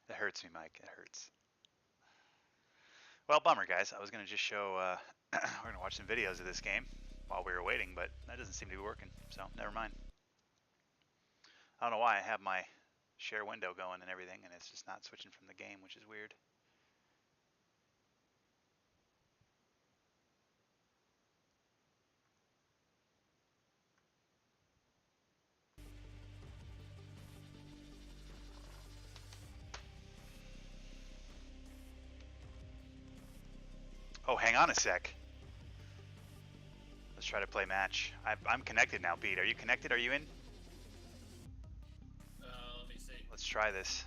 It hurts me, Mike. It hurts. Well, bummer, guys. I was going to just show, we're going to watch some videos of this game while we were waiting, but that doesn't seem to be working, so never mind. I don't know why I have my share window going and everything, and it's just not switching from the game, which is weird. Oh, hang on a sec. Let's try to play match. I'm connected now, Pete. Are you connected? Are you in? Let me see. Let's try this.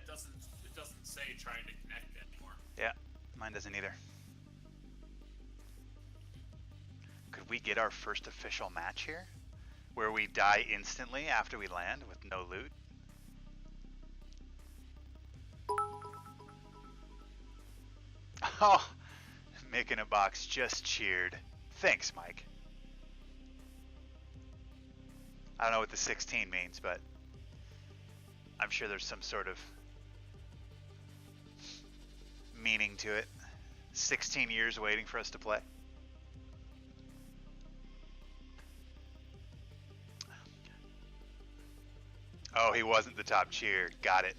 it doesn't say trying to connect anymore. Yeah, mine doesn't either. Could we get our first official match here? Where we die instantly after we land with no loot? Oh, Making a Box just cheered. Thanks, Mike. I don't know what the 16 means, but I'm sure there's some sort of meaning to it. 16 years waiting for us to play. Oh, he wasn't the top cheer. Got it.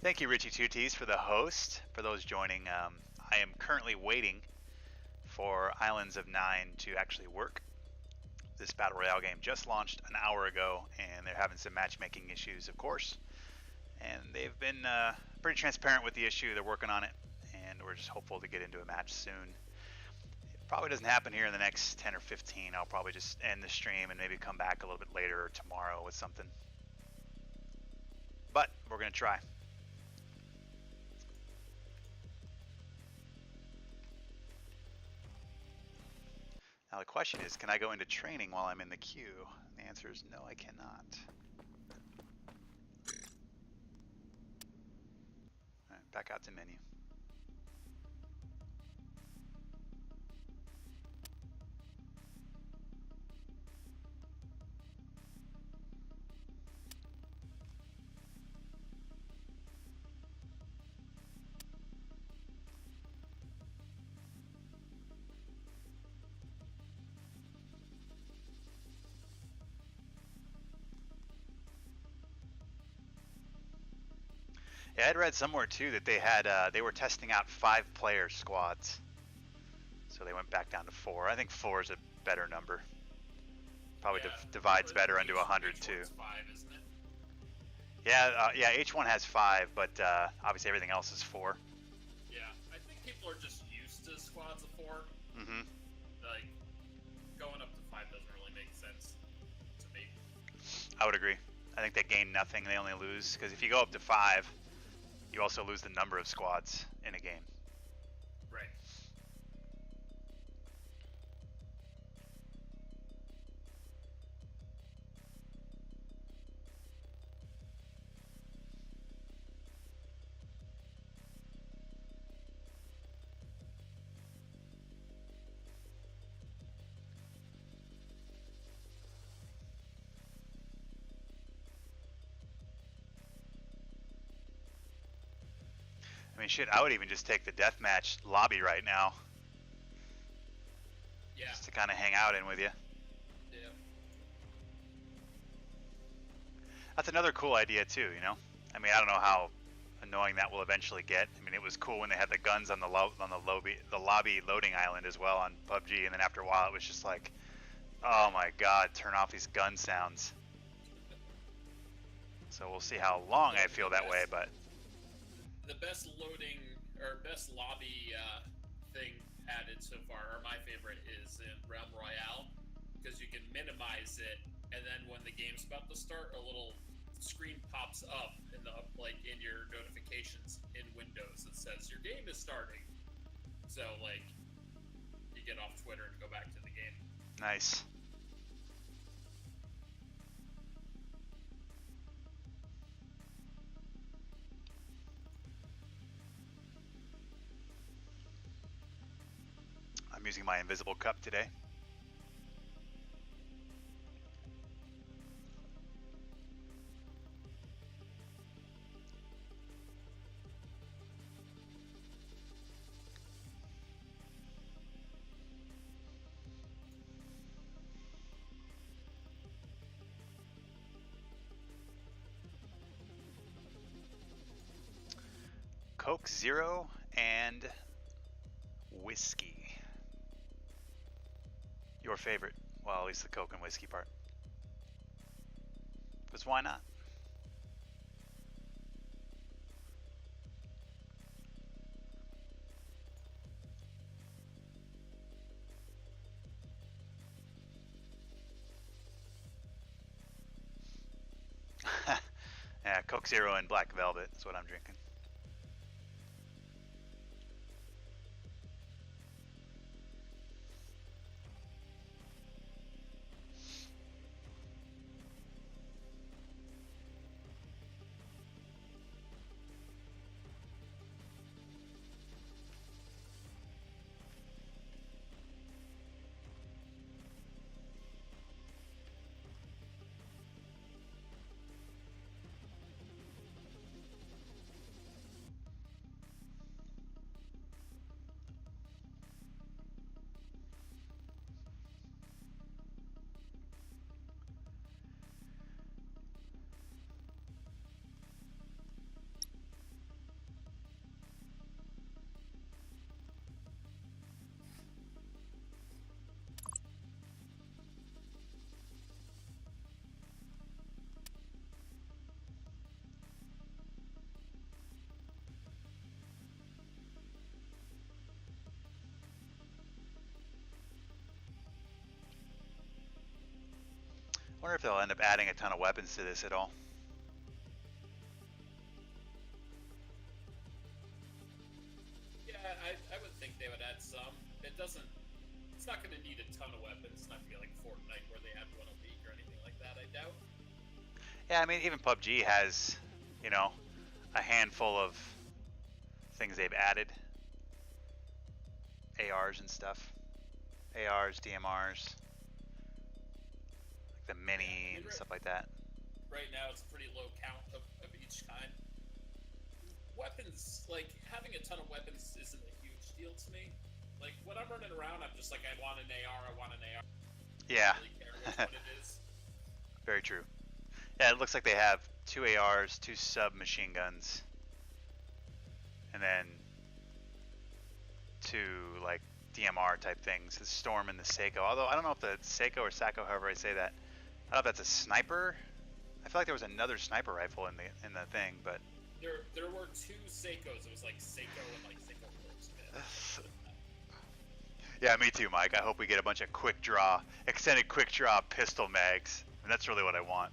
Thank you, Richie Tutis, for the host. For those joining, I am currently waiting for Islands of Nyne to actually work. This Battle Royale game just launched an hour ago, and they're having some matchmaking issues, of course. And they've been pretty transparent with the issue. They're working on it, and we're just hopeful to get into a match soon. It probably doesn't happen here in the next 10 or 15. I'll probably just end the stream and maybe come back a little bit later or tomorrow with something. But we're going to try. Now the question is, can I go into training while I'm in the queue? The answer is no, I cannot. All right, back out to menu. Yeah, I'd read somewhere too that they were testing out 5-player squads, so they went back down to 4. I think 4 is a better number. Probably divides better into 100 too. H1's 5, isn't it? Yeah, H1 has 5, but obviously everything else is 4. Yeah, I think people are just used to squads of 4. Mm-hmm. Like, going up to 5 doesn't really make sense to me. I would agree. I think they gain nothing; they only lose, because if you go up to 5, you also lose the number of squads in a game. Right. I mean, shit, I would even just take the deathmatch lobby right now. Yeah. Just to kind of hang out in with you. Yeah. That's another cool idea too, you know? I mean, I don't know how annoying that will eventually get. I mean, it was cool when they had the guns on the lobby loading island as well on PUBG, and then after a while it was just like, oh my god, turn off these gun sounds. So we'll see how long I feel that way, but... The best loading, or best lobby thing added so far, or my favorite, is in Royale, because you can minimize it, and then when the game's about to start, a little screen pops up in your notifications in Windows that says your game is starting. So like, you get off Twitter and go back to the game. Nice. I'm using my invisible cup today. Coke Zero and whiskey. Your favorite? Well, at least the Coke and whiskey part. Because why not? Yeah, Coke Zero and Black Velvet is what I'm drinking. I wonder if they'll end up adding a ton of weapons to this at all. Yeah, I would think they would add some. It's not going to need a ton of weapons. It's not going to be like Fortnite where they add one a week or anything like that, I doubt. Yeah, I mean, even PUBG has, you know, a handful of things they've added. ARs and stuff. ARs, DMRs. Like the mini and stuff like that. Right now it's a pretty low count of each kind. Weapons, like, having a ton of weapons isn't a huge deal to me. Like, when I'm running around, I'm just like, I want an AR, I want an AR. Yeah. I don't really care which one it is. Very true. Yeah, it looks like they have 2 ARs, 2 submachine guns, and then 2 like DMR type things, the Storm and the Seiko. Although I don't know if the Seiko or Sako, however I say that. I don't know if that's a sniper. I feel like there was another sniper rifle in the thing, but there were 2 Seikos. It was like Seiko and like Seiko Corpse. Yeah, me too, Mike. I hope we get a bunch of extended quick draw pistol mags. And that's really what I want.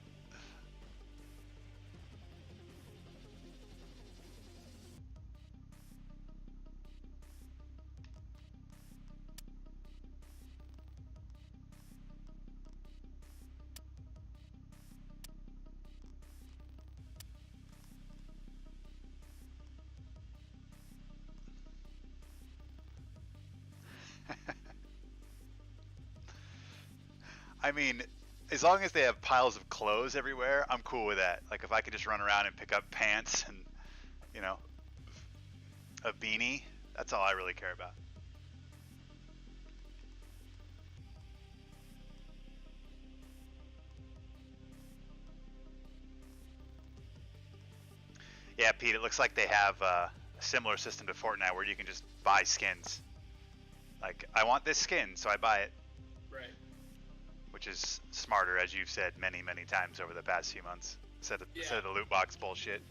I mean, as long as they have piles of clothes everywhere, I'm cool with that. Like, if I could just run around and pick up pants and, you know, a beanie, that's all I really care about. Yeah, Pete, it looks like they have a similar system to Fortnite where you can just buy skins. Like, I want this skin, so I buy it. Right. Which is smarter, as you've said many, many times over the past few months, instead of the loot box bullshit.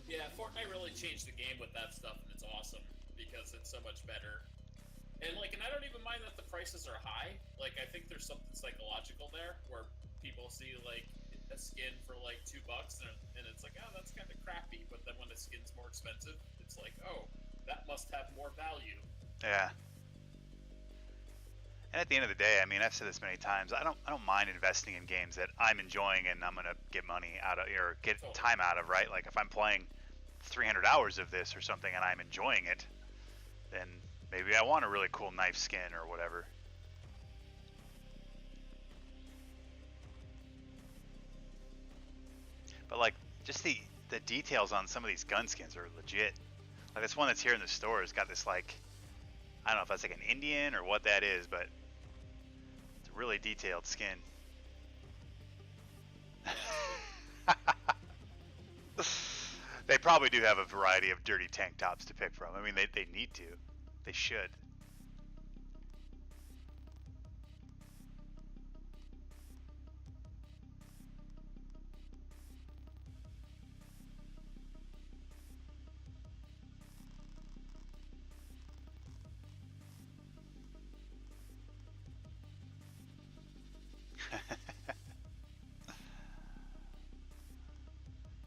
Yeah, Fortnite really changed the game with that stuff, and it's awesome because it's so much better. And like, and I don't even mind that the prices are high. Like, I think there's something psychological there where people see like a skin for like $2 and it's like, oh, that's kind of crappy. But then when the skin's more expensive, it's like, oh, that must have more value. Yeah. And at the end of the day, I mean, I've said this many times. I don't mind investing in games that I'm enjoying and I'm gonna get money out of, or get time out of, right? Like if I'm playing 300 hours of this or something and I'm enjoying it, then maybe I want a really cool knife skin or whatever. But like, just the details on some of these gun skins are legit. Like this one that's here in the store has got this like, I don't know if that's like an Indian or what that is, but it's a really detailed skin. They probably do have a variety of dirty tank tops to pick from. I mean, they need to. They should.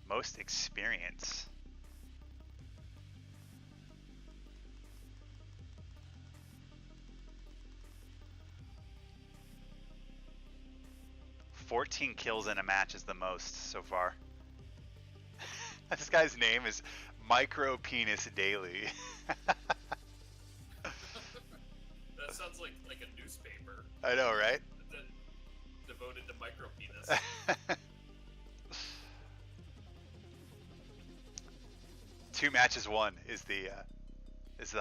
Most experience. "14 kills in a match is the most so far." This guy's name is Micro Penis Daily. That sounds like a newspaper. I know, right? Devoted to micro penis. 2 matches won is the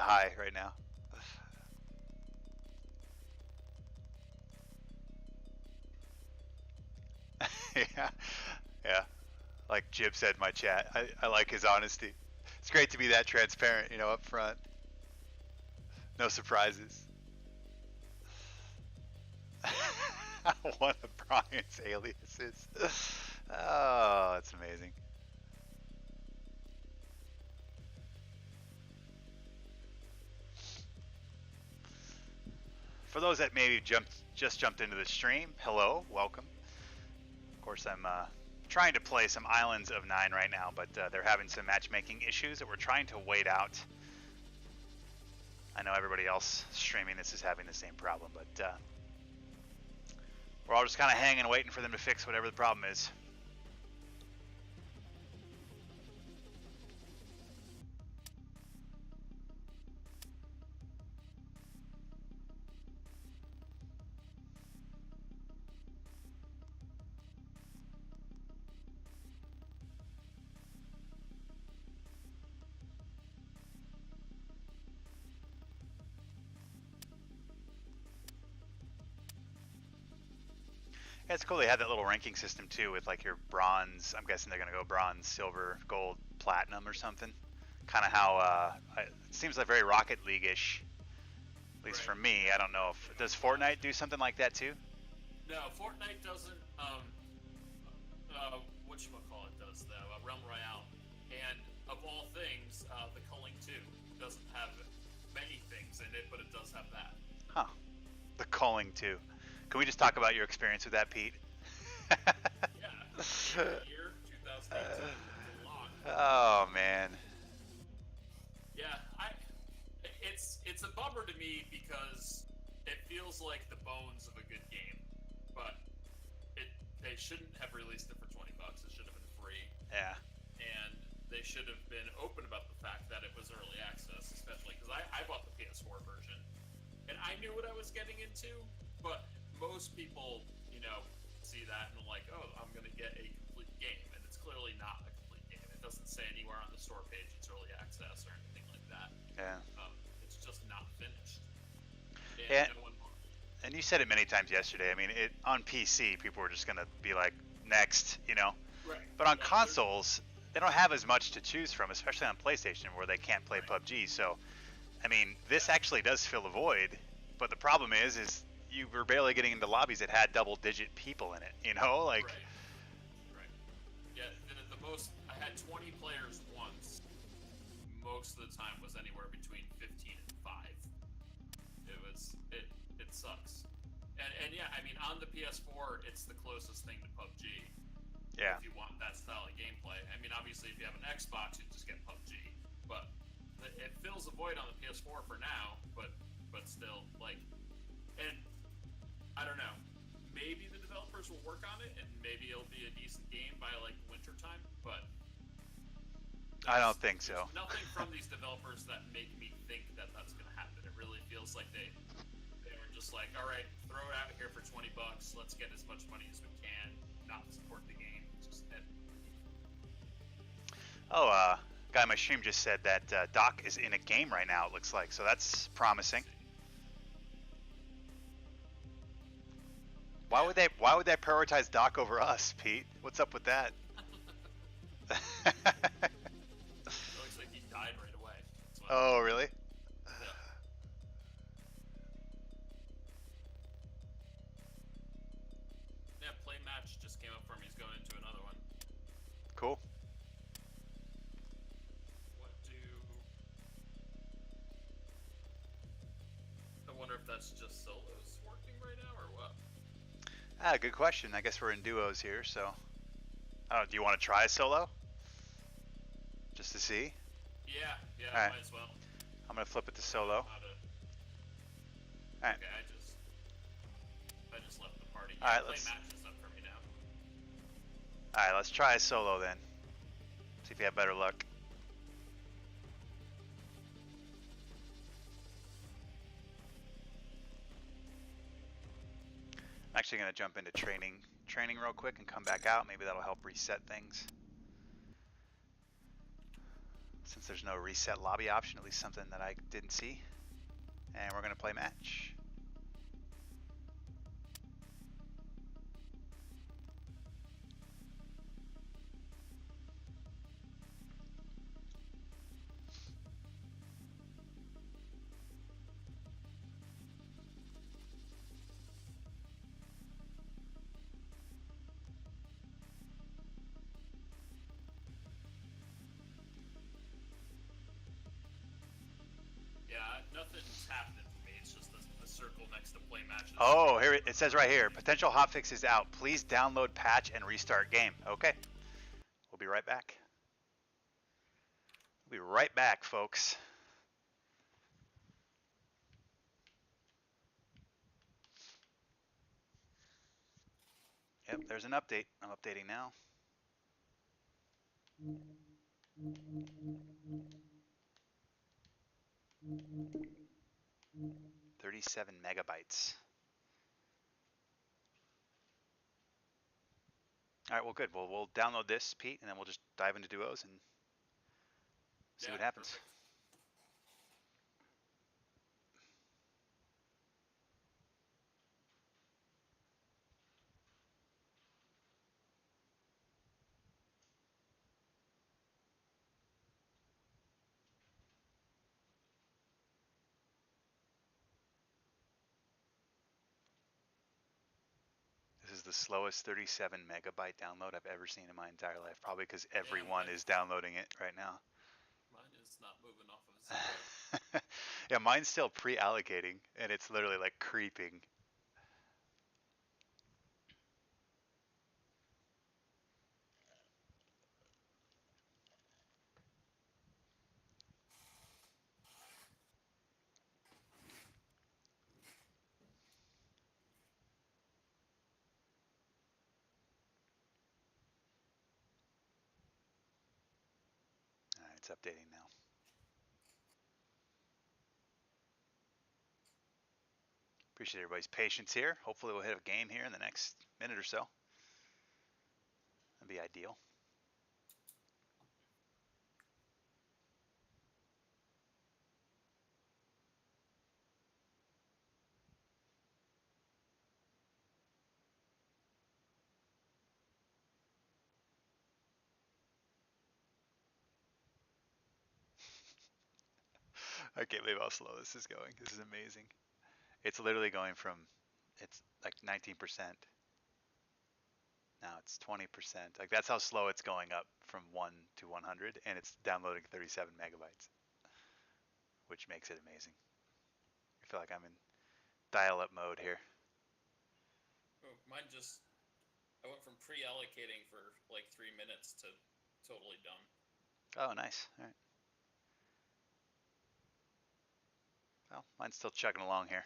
high right now. Yeah. Like Jib said in my chat, I like his honesty. It's great to be that transparent, you know, up front. No surprises. One of Brian's aliases. Oh, that's amazing. For those that maybe just jumped into the stream, hello, welcome. Of course, I'm trying to play some Islands of Nyne right now, but they're having some matchmaking issues that we're trying to wait out. I know everybody else streaming this is having the same problem, but we're all just kind of hanging, waiting for them to fix whatever the problem is. Yeah, it's cool they had that little ranking system too with like your bronze. I'm guessing they're going to go bronze, silver, gold, platinum or something. Kind of how it seems like very Rocket League-ish, at least for me. I don't know if does Fortnite do something like that too? No, Fortnite doesn't. Whatchamacallit does though, Realm Royale, and of all things, the culling 2 doesn't have many things in it, but it does have that. Huh. The culling 2. Can we just talk about your experience with that, Pete? Yeah. Year 2018. Long. Oh man. Yeah, it's a bummer to me because it feels like the bones of a good game, but they shouldn't have released it for $20. It should have been free. Yeah. And they should have been open about the fact that it was early access, especially because I bought the PS4 version, and I knew what I was getting into, but most people, you know, see that and like, oh, I'm going to get a complete game, and it's clearly not a complete game. It doesn't say anywhere on the store page it's early access or anything like that. Yeah. It's just not finished. And, and you said it many times yesterday. I mean, on PC, people were just going to be like, next, you know? Right. But on consoles, they don't have as much to choose from, especially on PlayStation, where they can't play PUBG. So, I mean, this actually does fill a void. But the problem is you were barely getting into lobbies that had double-digit people in it, you know? Like. Right. Yeah, the most, I had 20 players once. Most of the time was anywhere between 15 and 5. It sucks. And yeah, I mean, on the PS4, it's the closest thing to PUBG. Yeah. If you want that style of gameplay. I mean, obviously, if you have an Xbox, you just get PUBG. But it fills a void on the PS4 for now, but still, like, and I don't know. Maybe the developers will work on it, and maybe it'll be a decent game by, like, winter time, but I don't think so. Nothing from these developers that make me think that that's going to happen. It really feels like they were just like, all right, throw it out here for $20. Let's get as much money as we can, not support the game. Guy on my stream just said that Doc is in a game right now, it looks like. So that's promising. Why would they prioritize Doc over us, Pete? What's up with that? It looks like he died right away. Oh, really? Yeah, play match just came up for him. He's going into another one. Cool. I wonder if that's just solos working right now or what? Good question. I guess we're in duos here, so. Oh, do you want to try a solo? Just to see? Yeah, All right. might as well. I'm going to flip it to solo. How to... All right. Okay, I just left the party. All Yeah, right, play let's... matches up for me now. All right, let's try solo then. See if you have better luck. I'm actually going to jump into training real quick and come back out. Maybe that'll help reset things. Since there's no reset lobby option, at least something that I didn't see. And we're going to play match. Yeah, nothing's happening for me. It's just a circle next to play matches. Oh, here it says right here. Potential hotfix is out. Please download patch and restart game. Okay. We'll be right back. We'll be right back, folks. Yep, there's an update. I'm updating now. 37 megabytes. All right, well, good. Well, we'll download this, Pete, and then we'll just dive into duos and see what happens. Perfect. This is the slowest 37 megabyte download I've ever seen in my entire life, probably because everyone is downloading it right now. Mine is not moving off of zero. Yeah, mine's still pre-allocating, and it's literally like creeping. All right, it's updating now. Appreciate everybody's patience here. Hopefully we'll hit a game here in the next minute or so. That'd be ideal. I can't believe how slow this is going. This is amazing. It's literally going from, it's like 19%. Now it's 20%. Like that's how slow it's going up from 1 to 100, and it's downloading 37 megabytes, which makes it amazing. I feel like I'm in dial-up mode here. Oh, mine just... I went from pre-allocating for like 3 minutes to totally done. Oh, nice. All right. Well, mine's still chugging along here.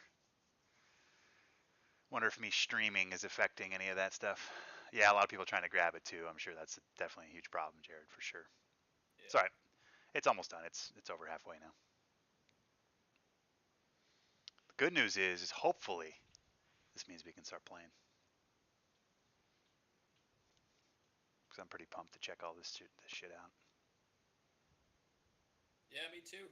Wonder if me streaming is affecting any of that stuff. Yeah, a lot of people trying to grab it too. I'm sure that's definitely a huge problem, Jared, for sure. Yeah. It's all right. It's almost done. It's over halfway now. The good news is hopefully this means we can start playing. Because I'm pretty pumped to check all this shit out. Yeah, me too.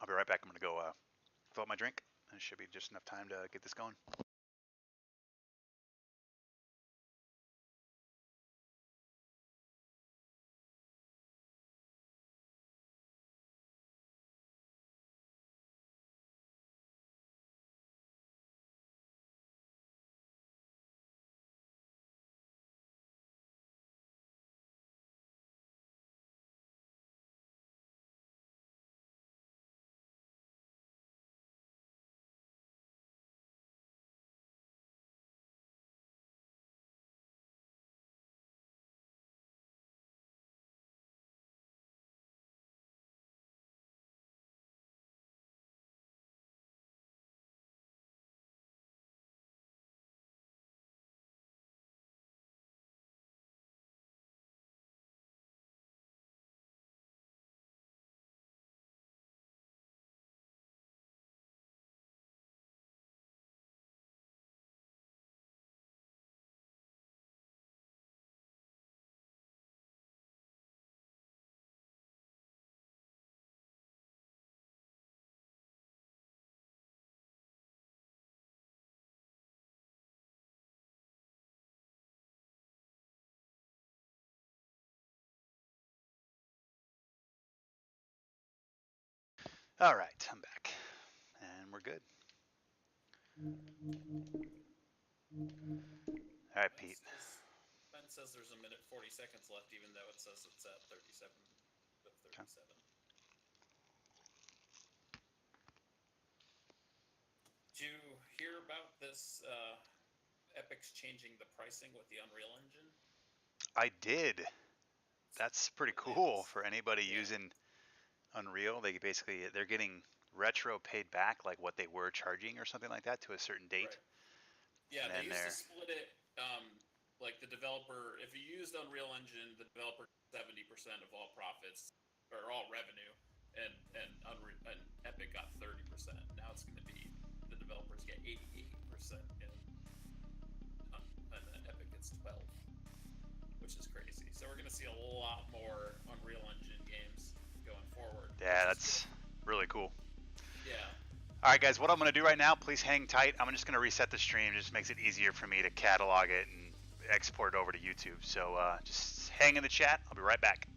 I'll be right back. I'm going to go fill up my drink. It should be just enough time to get this going. All right, I'm back, and we're good. All right, Pete. Ben says there's a minute 40 seconds left, even though it says it's at 37 with 37. Okay. Did you hear about this? Epic's changing the pricing with the Unreal Engine. I did. That's pretty cool for anybody using Unreal. They're getting retro paid back like what they were charging or something like that to a certain date. Right. Yeah, they used to split it. Like the developer, if you used Unreal Engine, the developer 70% of all profits or all revenue, and Epic got 30%. Now it's going to be the developers get 88%, and Epic gets 12, which is crazy. So we're going to see a lot more Unreal Engine games going forward. Yeah, that's really cool. Yeah. All right, guys, what I'm going to do right now, please hang tight. I'm just going to reset the stream. It just makes it easier for me to catalog it and export it over to YouTube. So just hang in the chat. I'll be right back.